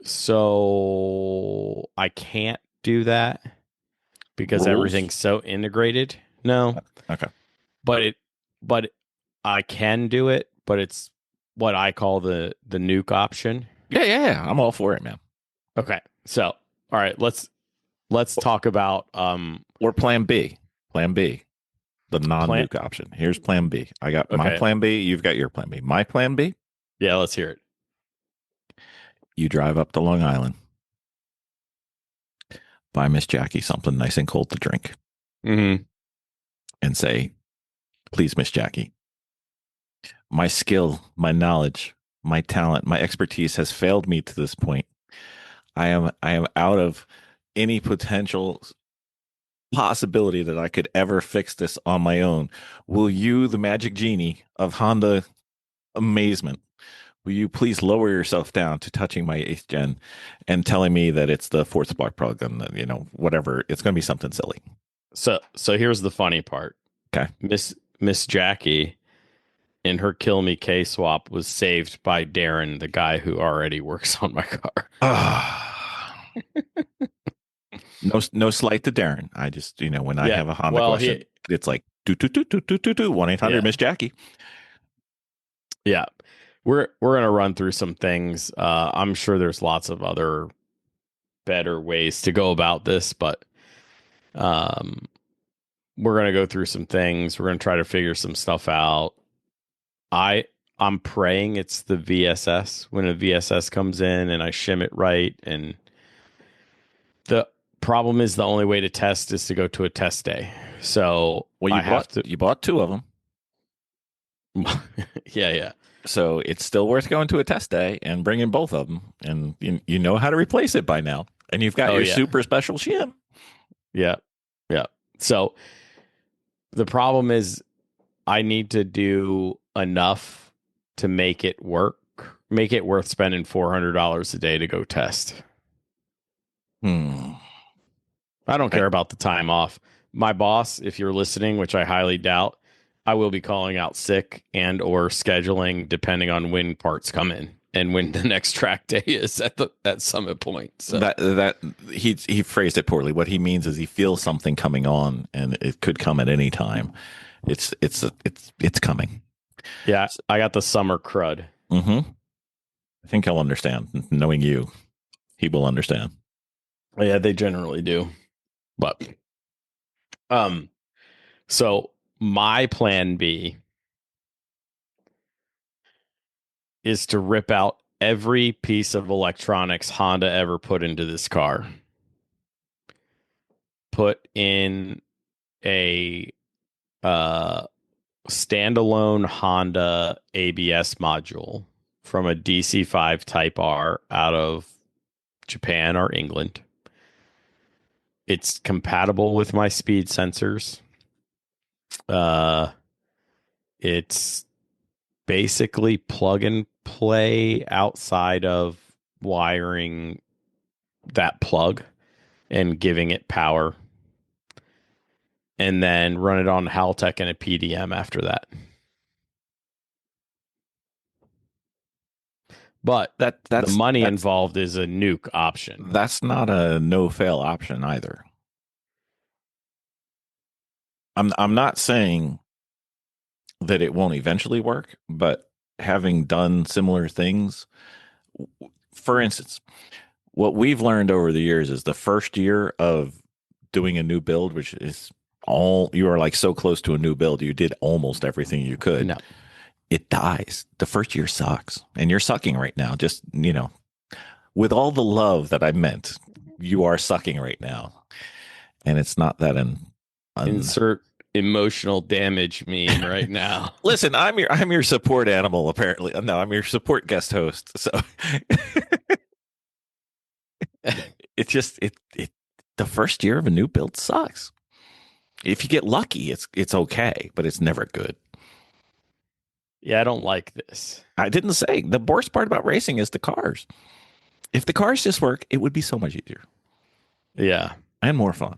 So I can't do that because everything's so integrated. No. Okay. But I can do it, but it's what I call the nuke option. Yeah. I'm all for it, man. Okay. So, all right, let's talk about or plan B. Plan B. The non-nuke option. Here's plan B. I got my plan B, you've got your plan B. My plan B? Yeah, let's hear it. You drive up to Long Island. Buy Miss Jackie something nice and cold to drink. And say, please, Miss Jackie, my skill, my knowledge, my talent, my expertise has failed me to this point. I am out of any potential possibility that I could ever fix this on my own. Will you, the magic genie of Honda amazement, will you please lower yourself down to touching my 8th gen and telling me that it's the 4th spark plug and whatever, it's going to be something silly. So here's the funny part. Okay. Miss Jackie in her Kill Me K swap was saved by Darren, the guy who already works on my car. No slight to Darren. I just, when I have a Honda question, it's like, 1-800 Miss Jackie. Yeah. We're going to run through some things. I'm sure there's lots of other better ways to go about this, but we're going to go through some things. We're going to try to figure some stuff out. I'm praying it's the VSS when a VSS comes in and I shim it right. And the problem is the only way to test is to go to a test day. So you bought 2 of them. Yeah. So it's still worth going to a test day and bringing both of them. And you know how to replace it by now. And you've got your super special shim. Yeah. So the problem is I need to do enough to make it worth spending $400 a day to go test. I don't care about the time off. My boss, if you're listening, which I highly doubt, I will be calling out sick and or scheduling depending on when parts come in and when the next track day is at Summit Point. So That he phrased it poorly. What he means is he feels something coming on, and it could come at any time. It's coming. Yeah, I got the summer crud. Mm-hmm. I think he'll understand. Knowing you, he will understand. Yeah, they generally do. But so my plan B is to rip out every piece of electronics Honda ever put into this car. Put in a standalone Honda ABS module from a DC5 Type R out of Japan or England. It's compatible with my speed sensors. It's basically plug and play outside of wiring that plug and giving it power, and then run it on Haltech and a PDM after that. But that's the money involved is a nuke option. That's not a no-fail option either. I'm not saying that it won't eventually work, but having done similar things, for instance, what we've learned over the years is the first year of doing a new build, which is you are like so close to a new build, you did almost everything you could. No. It dies. The first year sucks, and you're sucking right now. Just, with all the love that I meant, you are sucking right now, and it's not that insert emotional damage meme right now. Listen, I'm your support animal. Apparently, no, I'm your support guest host. So it's just the first year of a new build sucks. If you get lucky, it's okay, but it's never good. Yeah, I don't like this. I didn't say. The worst part about racing is the cars. If the cars just work, it would be so much easier. Yeah. And more fun.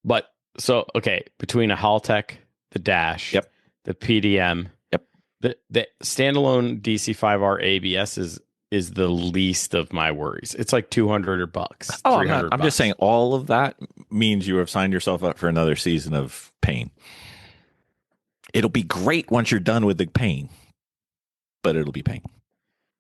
But so, okay, between a Haltech, the dash, yep, the PDM, yep, the standalone DC5R ABS is the least of my worries. It's like $200 bucks. Oh, I'm just saying all of that means you have signed yourself up for another season of pain. It'll be great once you're done with the pain, but it'll be pain.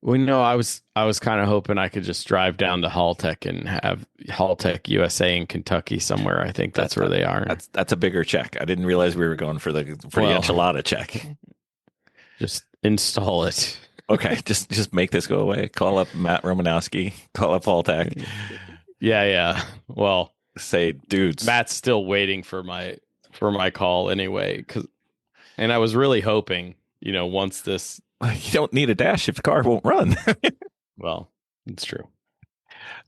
Well, no, I was kind of hoping I could just drive down to Haltech and have Haltech USA in Kentucky somewhere. I think that's where they are. That's a bigger check. I didn't realize we were going for the enchilada check. Just install it. Okay, just make this go away. Call up Matt Romanowski. Call up Haltech. Yeah. Well, say, dudes, Matt's still waiting for my call anyway. And I was really hoping, once this. You don't need a dash if the car won't run. Well, it's true.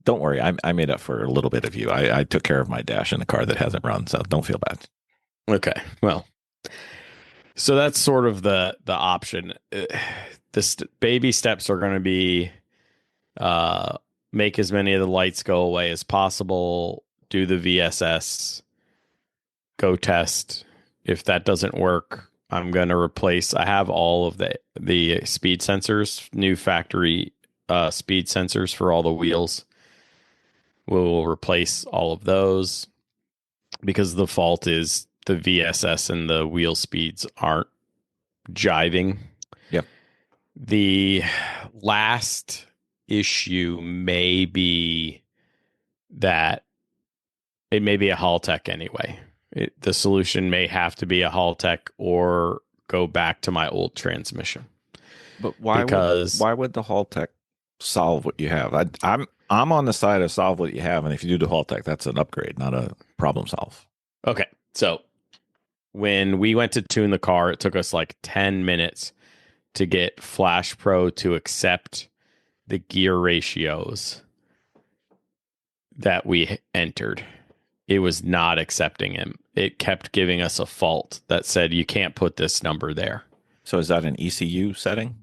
Don't worry. I made up for a little bit of you. I took care of my dash in a car that hasn't run, so don't feel bad. Okay. Well, so that's sort of the option. The baby steps are going to be make as many of the lights go away as possible, do the VSS, go test. If that doesn't work, I'm going to replace. I have all of the speed sensors, new factory speed sensors for all the wheels. We'll replace all of those because the fault is the VSS and the wheel speeds aren't jiving. Yep. The last issue may be that it may be a Haltech anyway. The solution may have to be a Haltech or go back to my old transmission. But why would the Haltech solve what you have? I'm on the side of solve what you have, and if you do the Haltech, that's an upgrade, not a problem solve. Okay, so when we went to tune the car, it took us like 10 minutes to get Flash Pro to accept the gear ratios that we entered. It was not accepting him. It kept giving us a fault that said you can't put this number there. So is that an ECU setting?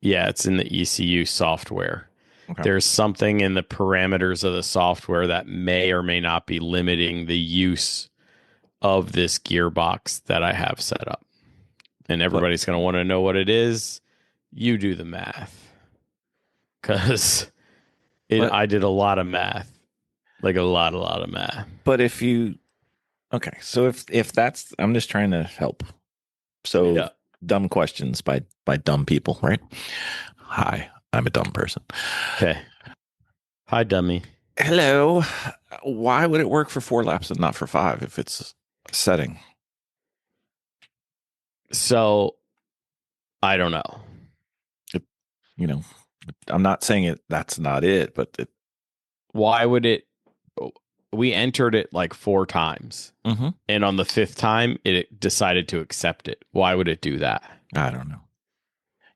Yeah, it's in the ECU software. Okay. There's something in the parameters of the software that may or may not be limiting the use of this gearbox that I have set up. And everybody's going to want to know what it is. You do the math. Because I did a lot of math. Like a lot of math. But if you, okay, so if that's, I'm just trying to help. So Yeah. dumb questions by dumb people, right? Hi, I'm a dumb person. Okay. Hi, dummy. Hello. Why would it work for 4 laps and not for 5 if it's a setting? So, I don't know. I'm not saying that's not it, but Why would it? We entered it like 4 times. Mm-hmm. And on the 5th time, it decided to accept it. Why would it do that? I don't know.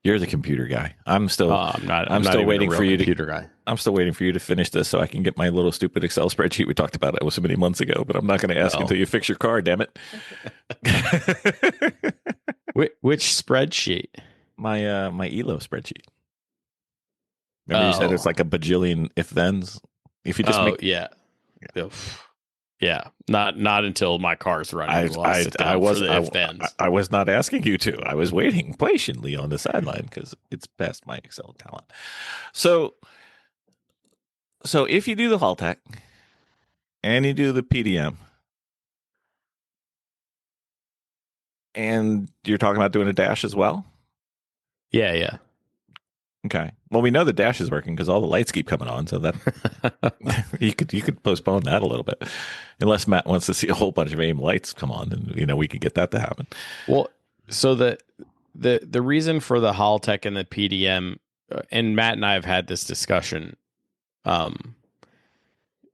You're the computer guy. I'm still I'm not still even waiting a real for you computer guy. I'm still waiting for you to finish this so I can get my little stupid Excel spreadsheet we talked about. It was so many months ago, but I'm not going to ask until you fix your car. Damn it! Which spreadsheet? My ELO spreadsheet. Remember you said it's like a bajillion if thens. If you just make yeah. Not until my car's running. I was not asking you to. I was waiting patiently on the sideline because it's past my Excel talent. So if you do the Haltech and you do the PDM and you're talking about doing a dash as well? Yeah. Okay. Well, we know the dash is working because all the lights keep coming on, so that you could postpone that a little bit, unless Matt wants to see a whole bunch of AIM lights come on, and we could get that to happen. Well, so the reason for the Haltech and the PDM, and Matt and I have had this discussion.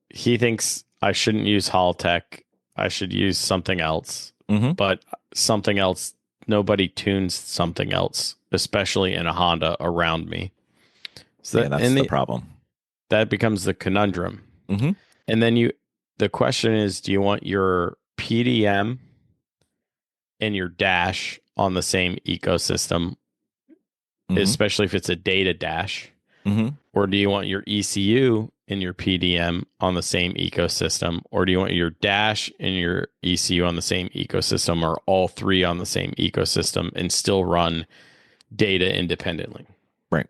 He thinks I shouldn't use Haltech. I should use something else. Mm-hmm. But something else, nobody tunes something else, especially in a Honda, around me. So that's the problem. That becomes the conundrum. Mm-hmm. And then the question is, do you want your PDM and your dash on the same ecosystem, especially if it's a data dash? Mm-hmm. Or do you want your ECU and your PDM on the same ecosystem? Or do you want your dash and your ECU on the same ecosystem, or all 3 on the same ecosystem and still run data independently? Right.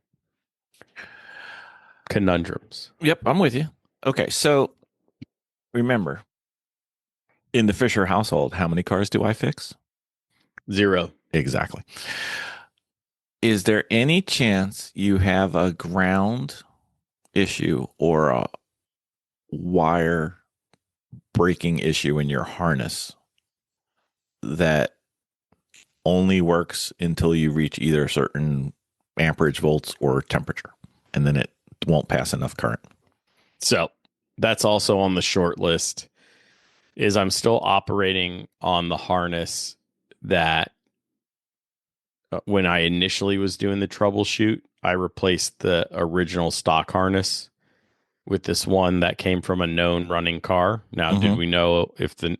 Conundrums. Yep, I'm with you. Okay, so remember, in the Fischer household, how many cars do I fix? 0. Exactly. Is there any chance you have a ground issue or a wire breaking issue in your harness that only works until you reach either a certain amperage volts or temperature, and then it won't pass enough current? So that's also on the short list. Is I'm still operating on the harness that when I initially was doing the troubleshoot, I replaced the original stock harness with this one that came from a known running car. Now, did we know if the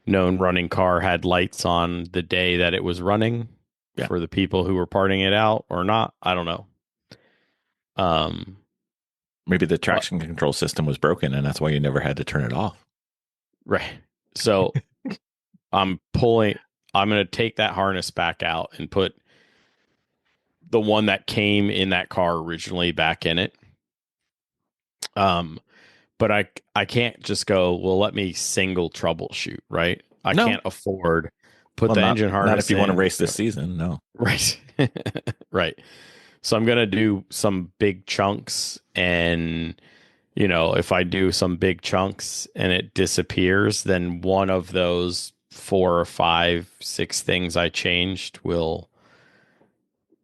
known running car had lights on the day that it was running for the people who were parting it out or not? I don't know. Maybe the traction control system was broken and that's why you never had to turn it off. Right. So I'm going to take that harness back out and put the one that came in that car originally back in it. But I can't just go, well, let me single troubleshoot, right? I can't afford put the engine harness. Not if you want to in. race this season, no. Right. Right. So I'm going to do some big chunks, and if I do some big chunks and it disappears, then one of those 4 or 5, 6 things I changed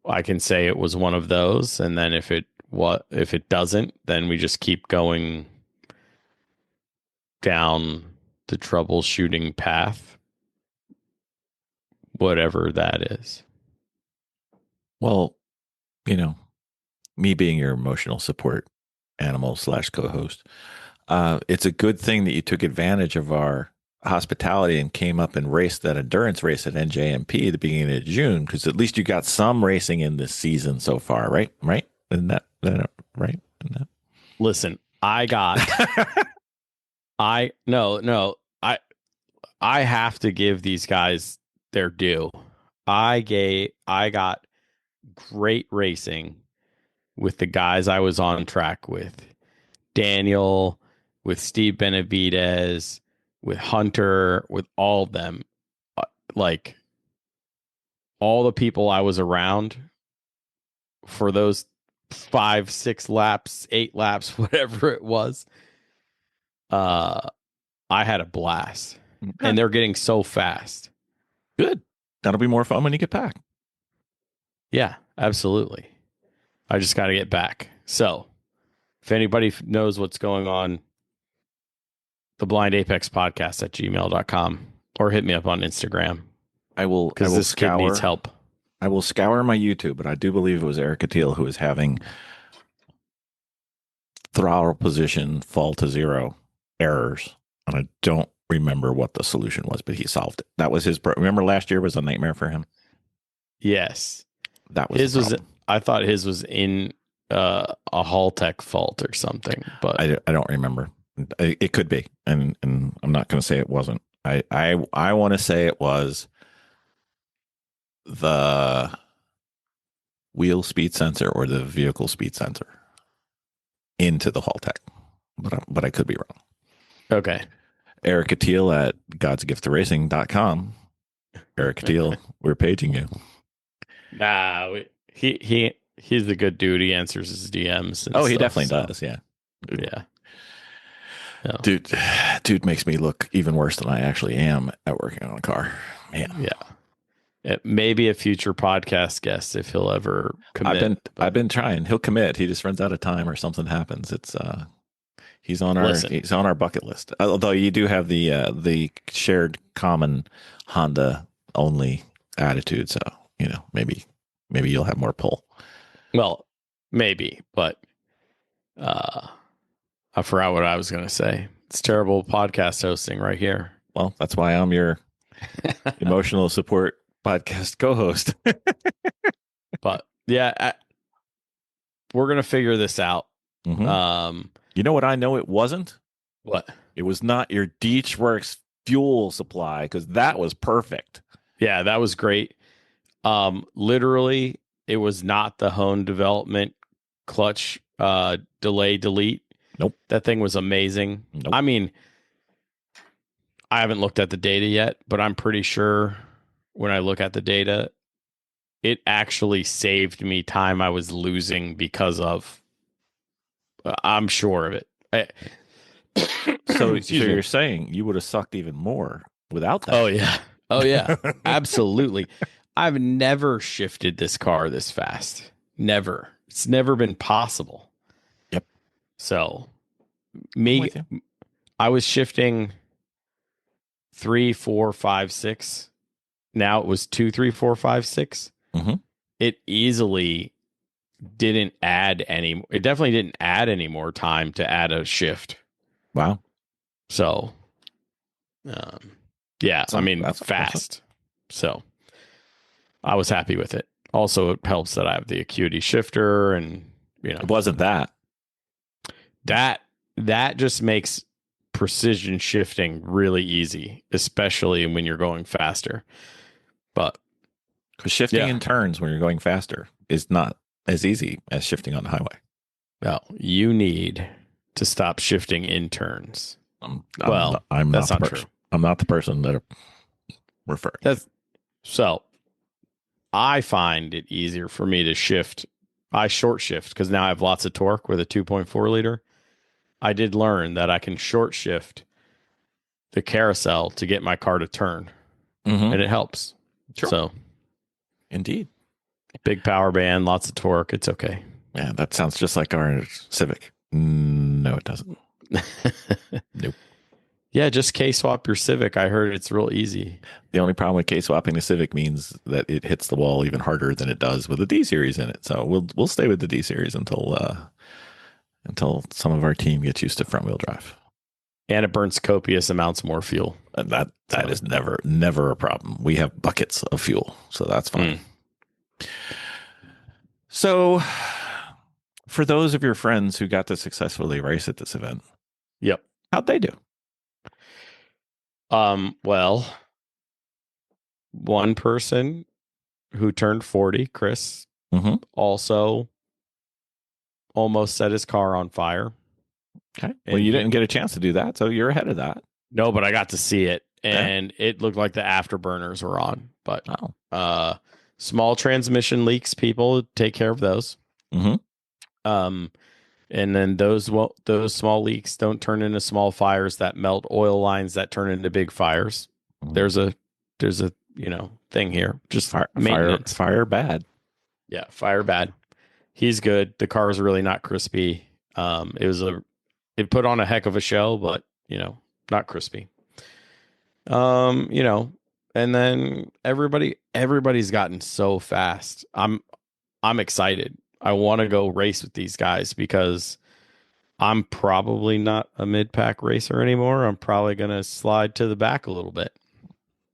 I can say it was one of those. And then if it doesn't, then we just keep going down the troubleshooting path, whatever that is. Well, me being your emotional support animal / co-host, it's a good thing that you took advantage of our hospitality and came up and raced that endurance race at NJMP at the beginning of June, because at least you got some racing in this season so far, right? Isn't that right? Isn't that? Listen, I have to give these guys their due. I got great racing with the guys I was on track with. Daniel, with Steve Benavidez, with Hunter, with all of them. Like all the people I was around for those 5, 6 laps, 8 laps, whatever it was. I had a blast. Okay. And they're getting so fast. Good. That'll be more fun when you get back. Yeah, absolutely. I just got to get back. So if anybody knows what's going on, the Blind Apex Podcast at gmail.com or hit me up on Instagram. I will Because this kid needs help. I will scour my YouTube, but I do believe it was Eric Attil who was having throttle position fall to 0 errors. And I don't remember what the solution was, but he solved it. That was his. Remember last year was a nightmare for him? Yes. That was his was. I thought his was in a Haltech fault or something, but I don't remember. It could be, and I'm not going to say it wasn't. I want to say it was the wheel speed sensor or the vehicle speed sensor into the Haltech, but I could be wrong. Okay. Eric Attil at godsgiftracing.com. Eric Attil, we're paging you. Nah, he's a good dude. He answers his DMs. Oh, he definitely does. Yeah. Yeah. No. Dude makes me look even worse than I actually am at working on a car. Man. Yeah. Maybe a future podcast guest if he'll ever commit. I've been trying. He'll commit. He just runs out of time or something happens. It's he's on our bucket list. Although you do have the shared common Honda only attitude, so maybe you'll have more pull. Well, maybe, but I forgot what I was going to say. It's terrible podcast hosting right here. Well, that's why I'm your emotional support podcast co-host. But yeah, we're going to figure this out. Mm-hmm. You know what I know it wasn't? What? It was not your Deechworks fuel supply, because that was perfect. Yeah, that was great. Literally, it was not the Hone development clutch delay delete. Nope. That thing was amazing. Nope. I mean, I haven't looked at the data yet, but I'm pretty sure when I look at the data, it actually saved me time I was losing because of. I'm sure of it. So you're saying you would have sucked even more without that? Oh yeah, absolutely. I've never shifted this car this fast. Never. It's never been possible. Yep. So I was shifting 3, 4, 5, 6. Now it was 2, 3, 4, 5, 6. Mm-hmm. It easily didn't add any. It definitely didn't add any more time to add a shift. Wow. So, yeah, that's fast. Awesome. So I was happy with it. Also, it helps that I have the Acuity shifter, and it wasn't that. That just makes precision shifting really easy, especially when you're going faster. But because shifting in turns when you're going faster is not as easy as shifting on the highway. No, you need to stop shifting in turns. I'm not the person. I'm not the person that I'm referring. So I find it easier for me to shift. I short shift because now I have lots of torque with a 2.4 liter. I did learn that I can short shift the carousel to get my car to turn, and it helps. Sure. So, indeed, big power band, lots of torque. It's okay. Yeah, that sounds just like our Civic. No, it doesn't. Nope. Yeah, just K-swap your Civic. I heard it's real easy. The only problem with K-swapping the Civic means that it hits the wall even harder than it does with the D-Series in it. So we'll stay with the D-Series until some of our team gets used to front-wheel drive. And it burns copious amounts more fuel. And that is never a problem. We have buckets of fuel, so that's fine. So For those of your friends who got to successfully race at this event, Yep. how'd they do? Well, one person who turned 40, Chris, also almost set his car on fire. Okay. Well, you didn't get a chance to do that, so you're ahead of that. No, but I got to see it, and it looked like the afterburners were on. But small transmission leaks, people take care of those. And then those small leaks don't turn into small fires that melt oil lines that turn into big fires. There's a thing here. Just fire bad. Yeah, fire bad. He's good. The car is really not crispy. It put on a heck of a show, but not crispy. And then everybody's gotten so fast. I'm excited. I want to go race with these guys because I'm probably not a mid-pack racer anymore. I'm probably going to slide to the back a little bit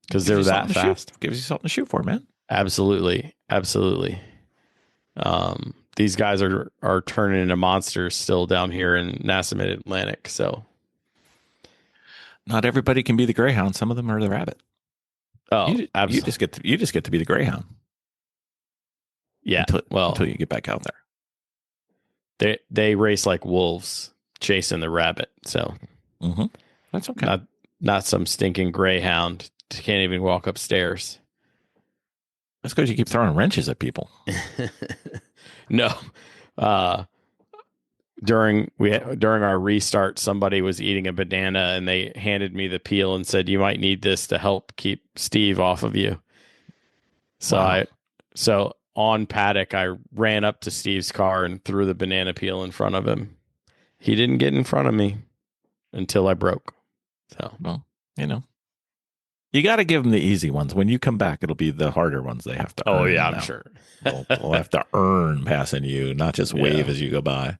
because they're that fast. Gives you something to shoot for, man. Absolutely. These guys are turning into monsters still down here in NASA Mid-Atlantic. So not everybody can be the Greyhound. Some of them are the Rabbit. Oh, you just get to be the Greyhound. Yeah. Until you get back out there. They race like wolves chasing the rabbit. So that's okay. Not some stinking Greyhound. Can't even walk upstairs. That's because you keep throwing wrenches at people. No. During our restart, somebody was eating a banana and they handed me the peel and said, "You might need this to help keep Steve off of you." So on paddock, I ran up to Steve's car and threw the banana peel in front of him. He didn't get in front of me until I broke. So, well, you got to give them the easy ones. When you come back, it'll be the harder ones they have to earn. Oh, yeah, I'm sure. They'll have to earn passing you, not just wave as you go by.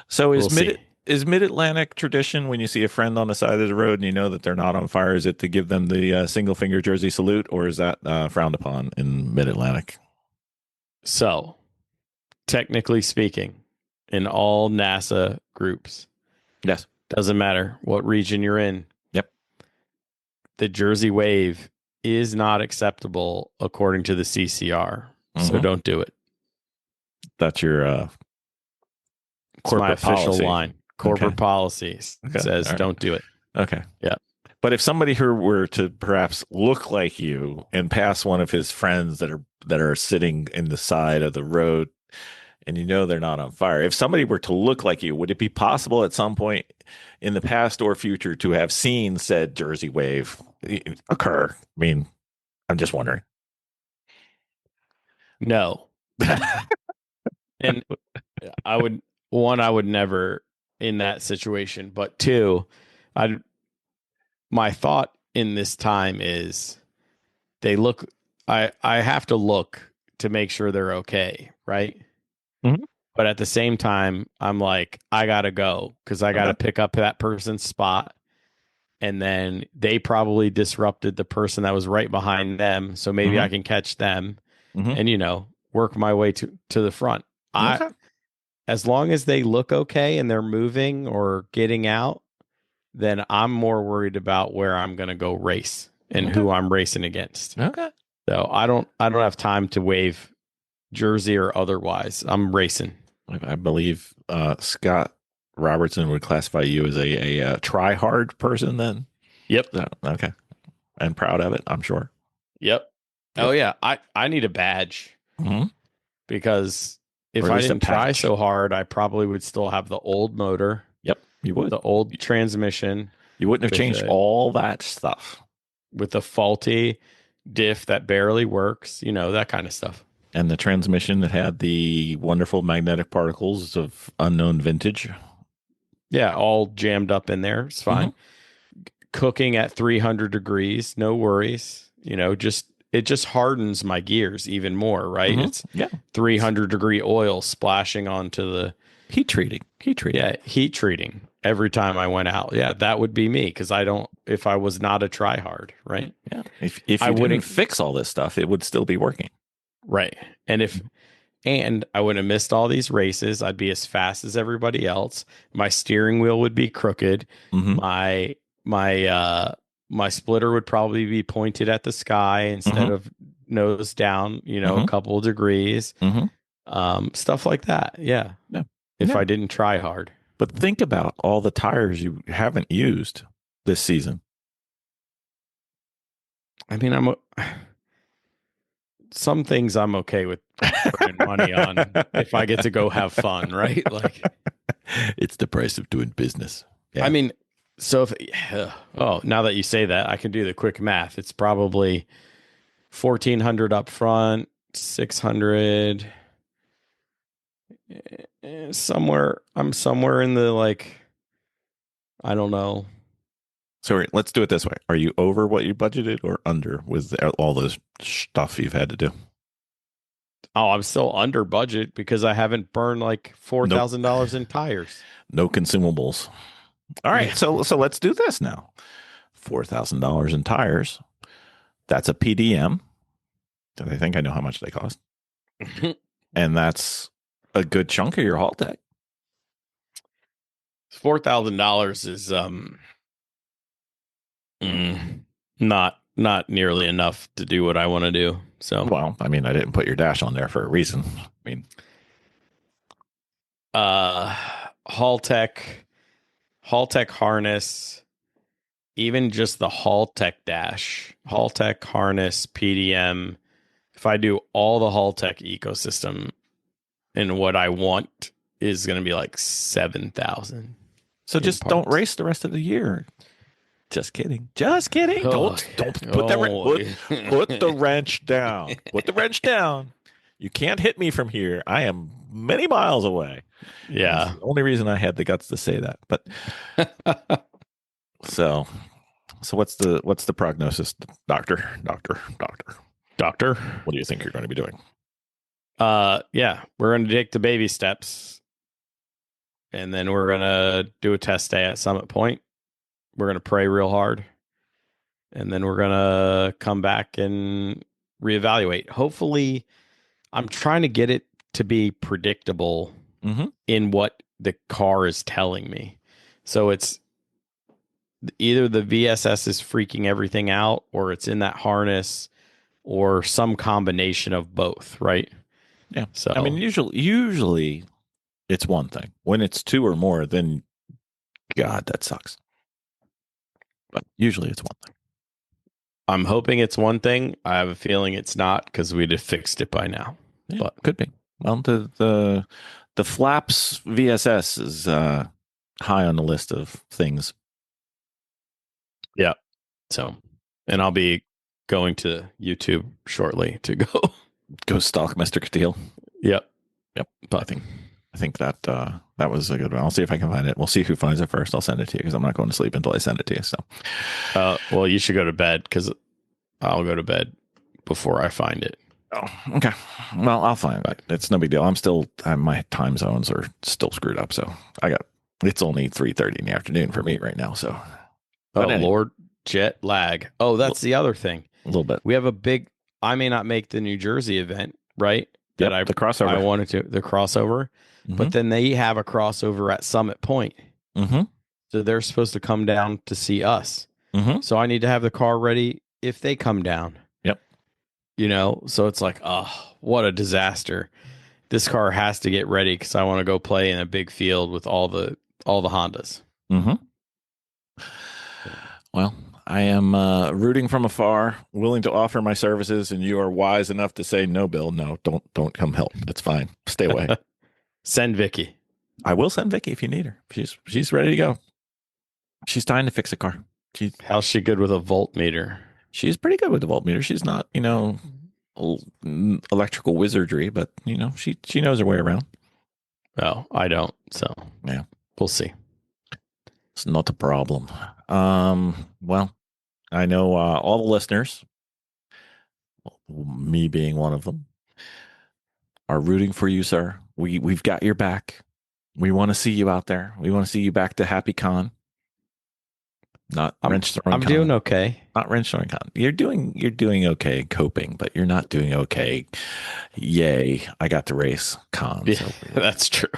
So is Mid-Atlantic tradition when you see a friend on the side of the road and you know that they're not on fire, is it to give them the single finger jersey salute, or is that frowned upon in Mid-Atlantic? So, technically speaking, in all NASA groups, yes, doesn't matter what region you're in. Yep, the jersey wave is not acceptable according to the CCR. So don't do it. That's your corporate official policy. Line. Corporate policy says don't do it. Okay. Yeah. But if somebody who were to perhaps look like you and pass one of his friends that are sitting in the side of the road, and they're not on fire, if somebody were to look like you, would it be possible at some point in the past or future to have seen said jersey wave occur? I mean, I'm just wondering. No. And I would never in that situation, but two, my thought in this time is I have to look to make sure they're okay. Right. But at the same time, I'm like, I got to go because I got to pick up that person's spot. And then they probably disrupted the person that was right behind them. So maybe I can catch them and, work my way to the front. As long as they look okay and they're moving or getting out, then I'm more worried about where I'm going to go race and who I'm racing against. Okay. So I don't have time to wave jersey or otherwise. I'm racing. I believe Scott Robertson would classify you as a try hard person then. Yep. Okay. And proud of it, I'm sure. Yep. Oh yeah. I need a badge because if I didn't try so hard, I probably would still have the old motor. Yep. You would. The old transmission. You wouldn't have changed all that stuff. With a faulty diff that barely works, that kind of stuff. And the transmission that had the wonderful magnetic particles of unknown vintage. Yeah, all jammed up in there. It's fine. Cooking at 300 degrees, no worries. It just hardens my gears even more, right? It's 300-degree oil splashing onto the heat treating. Yeah, heat treating every time I went out. Yeah, that would be me because if I was not a try hard, right? Yeah. If you wouldn't fix all this stuff, it would still be working. Right. And if And I would have missed all these races. I'd be as fast as everybody else. My steering wheel would be crooked. Mhm. My splitter would probably be pointed at the sky instead of nose down, a couple of degrees. Stuff like that. Yeah. Yeah. If Yeah. I didn't try hard. But think about all the tires you haven't used this season. I mean, some things I'm okay with burning money on if I get to go have fun, right? Like, it's the price of doing business. Yeah. I mean, so now that you say that, I can do the quick math. It's probably 1,400 up front, 600 somewhere. I'm somewhere in the I don't know. So let's do it this way. Are you over what you budgeted or under with all this stuff you've had to do? Oh, I'm still under budget because I haven't burned like $4,000 in tires. No consumables. All right. Yeah. So let's do this now. $4,000 in tires. That's a PDM. I think I know how much they cost. And that's a good chunk of your haul tech. $4,000 is not nearly enough to do what I want to do. So, well, I mean, I didn't put your dash on there for a reason. I mean, haul tech harness, even just the haul tech dash, haul tech harness, PDM. If I do all the haul tech ecosystem and what I want is going to be like 7,000. So just parts. Don't race the rest of the year. Just kidding. Just kidding. Don't put put the wrench down. Put the wrench down. You can't hit me from here. I am many miles away. Yeah. That's the only reason I had the guts to say that. But so what's the prognosis, doctor? What do you think you're going to be doing? Yeah, we're going to take the baby steps, and then we're going to do a test day at Summit Point. We're going to pray real hard, and then we're going to come back and reevaluate. Hopefully, I'm trying to get it to be predictable in what the car is telling me. So it's either the VSS is freaking everything out, or it's in that harness, or some combination of both, right? Yeah. So I mean, usually it's one thing. When it's two or more, then God, that sucks. But usually it's one thing. I'm hoping it's one thing. I have a feeling it's not because we'd have fixed it by now. Yeah, but could be. Well, the flaps VSS is high on the list of things. Yeah. So, and I'll be going to YouTube shortly to go stalk Mr. Catil. Yep. But I think that that was a good one. I'll see if I can find it. We'll see who finds it first. I'll send it to you because I'm not going to sleep until I send it to you. So, well, you should go to bed because I'll go to bed before I find it. Oh, okay. Well, I'll find it. It's no big deal. My time zones are still screwed up. So it's only 3:30 in the afternoon for me right now. So, Lord, jet lag. Oh, that's the other thing. A little bit. We have I may not make the New Jersey event, right? The crossover. I wanted to, the crossover. But then they have a crossover at Summit Point. So they're supposed to come down to see us. So I need to have the car ready if they come down. Yep. So it's like, oh, what a disaster. This car has to get ready because I want to go play in a big field with all the Hondas. Well, I am rooting from afar, willing to offer my services, and you are wise enough to say, no, Bill, no, don't come help. It's fine. Stay away. Send Vicky. I will send Vicky if you need her. She's ready to go. She's dying to fix a car. How's she good with a voltmeter? She's pretty good with the voltmeter. She's not, electrical wizardry, but she knows her way around. Oh, I don't. So yeah, we'll see. It's not a problem. Well, I know all the listeners, me being one of them, are rooting for you, sir. We've got your back. We want to see you out there. We want to see you back to Happy Con. Not wrench throwing. I'm doing okay. Not wrench throwing con. You're doing okay coping, but you're not doing okay. Yay! I got to race con. Yeah, So that's true.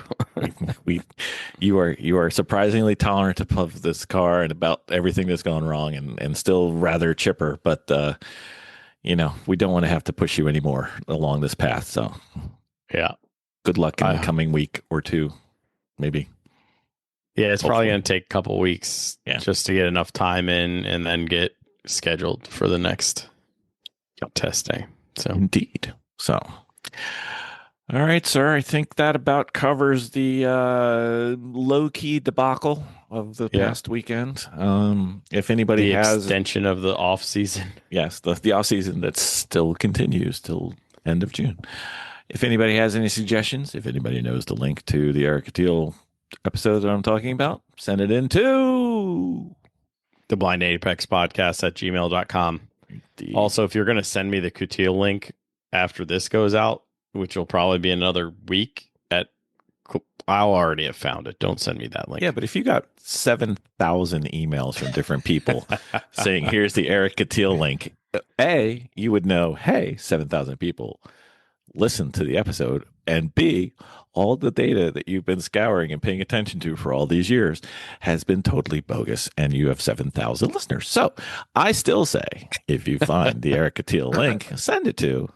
you are surprisingly tolerant of this car and about everything that's gone wrong, and still rather chipper. But we don't want to have to push you anymore along this path. So Yeah. good luck in the coming week or two, maybe. Yeah, it's probably going to take a couple weeks Yeah. just to get enough time in and then get scheduled for the next test day. So Indeed. So, all right, sir. I think that about covers the low-key debacle of the past weekend. If anybody has extension of the off season, yes, the off season that still continues till end of June. If anybody has any suggestions, if anybody knows the link to the Eric Teal episode that I'm talking about, send it in to the Blind Apex Podcast at gmail.com. Also, if you're going to send me the Coutil link after this goes out, which will probably be another week, I'll already have found it. Don't send me that link. Yeah, but if you got 7,000 emails from different people saying, here's the Eric Coutil link, A, you would know, hey, 7,000 people listen to the episode, and B, all the data that you've been scouring and paying attention to for all these years has been totally bogus, and you have 7,000 listeners. So I still say, if you find the Eric Coutil link, send it to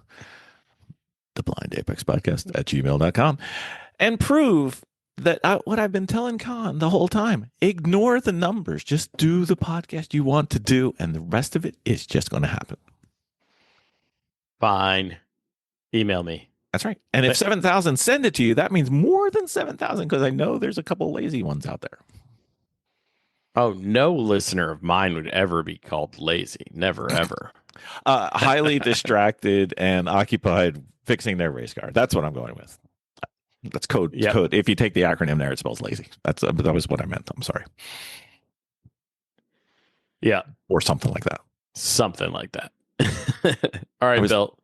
the Blind Apex Podcast at gmail.com and prove that what I've been telling Con the whole time. Ignore the numbers. Just do the podcast you want to do, and the rest of it is just going to happen. Fine. Email me. That's right. And if 7,000 send it to you, that means more than 7,000, because I know there's a couple lazy ones out there. Oh, no listener of mine would ever be called lazy. Never, ever. Highly distracted and occupied fixing their race car. That's what I'm going with. That's code. Yep. Code. If you take the acronym there, it spells lazy. That was what I meant. I'm sorry. Yeah. Or something like that. Something like that. All right, Bill.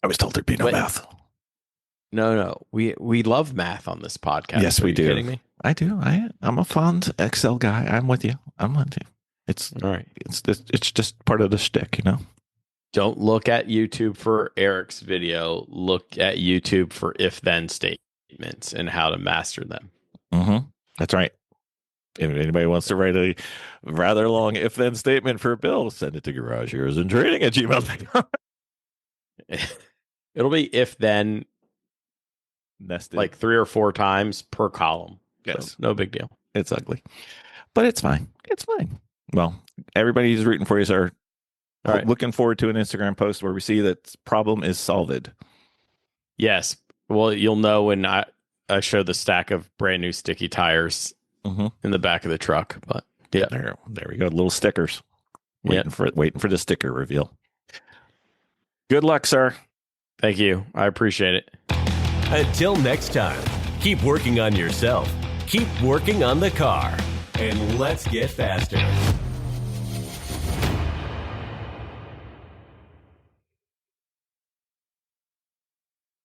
I was told there'd be no math. No. We love math on this podcast. Yes, we do. Kidding me? I do. I'm a fond Excel guy. I'm with you. It's all right. It's just part of the shtick, Don't look at YouTube for Eric's video. Look at YouTube for if-then statements and how to master them. Mm-hmm. That's right. If anybody wants to write a rather long if-then statement for Bill, send it to garageheroesandtrading@gmail.com. It'll be if-then nested like 3 or 4 times per column. Yes. So no big deal. It's ugly, but it's fine. It's fine. Well, everybody's rooting for you, sir. All right. Looking forward to an Instagram post where we see that problem is solved. Yes. Well, you'll know when I show the stack of brand new sticky tires in the back of the truck. But yeah, there we go. Little stickers. Waiting for the sticker reveal. Good luck, sir. Thank you. I appreciate it. Until next time, keep working on yourself, keep working on the car, and let's get faster.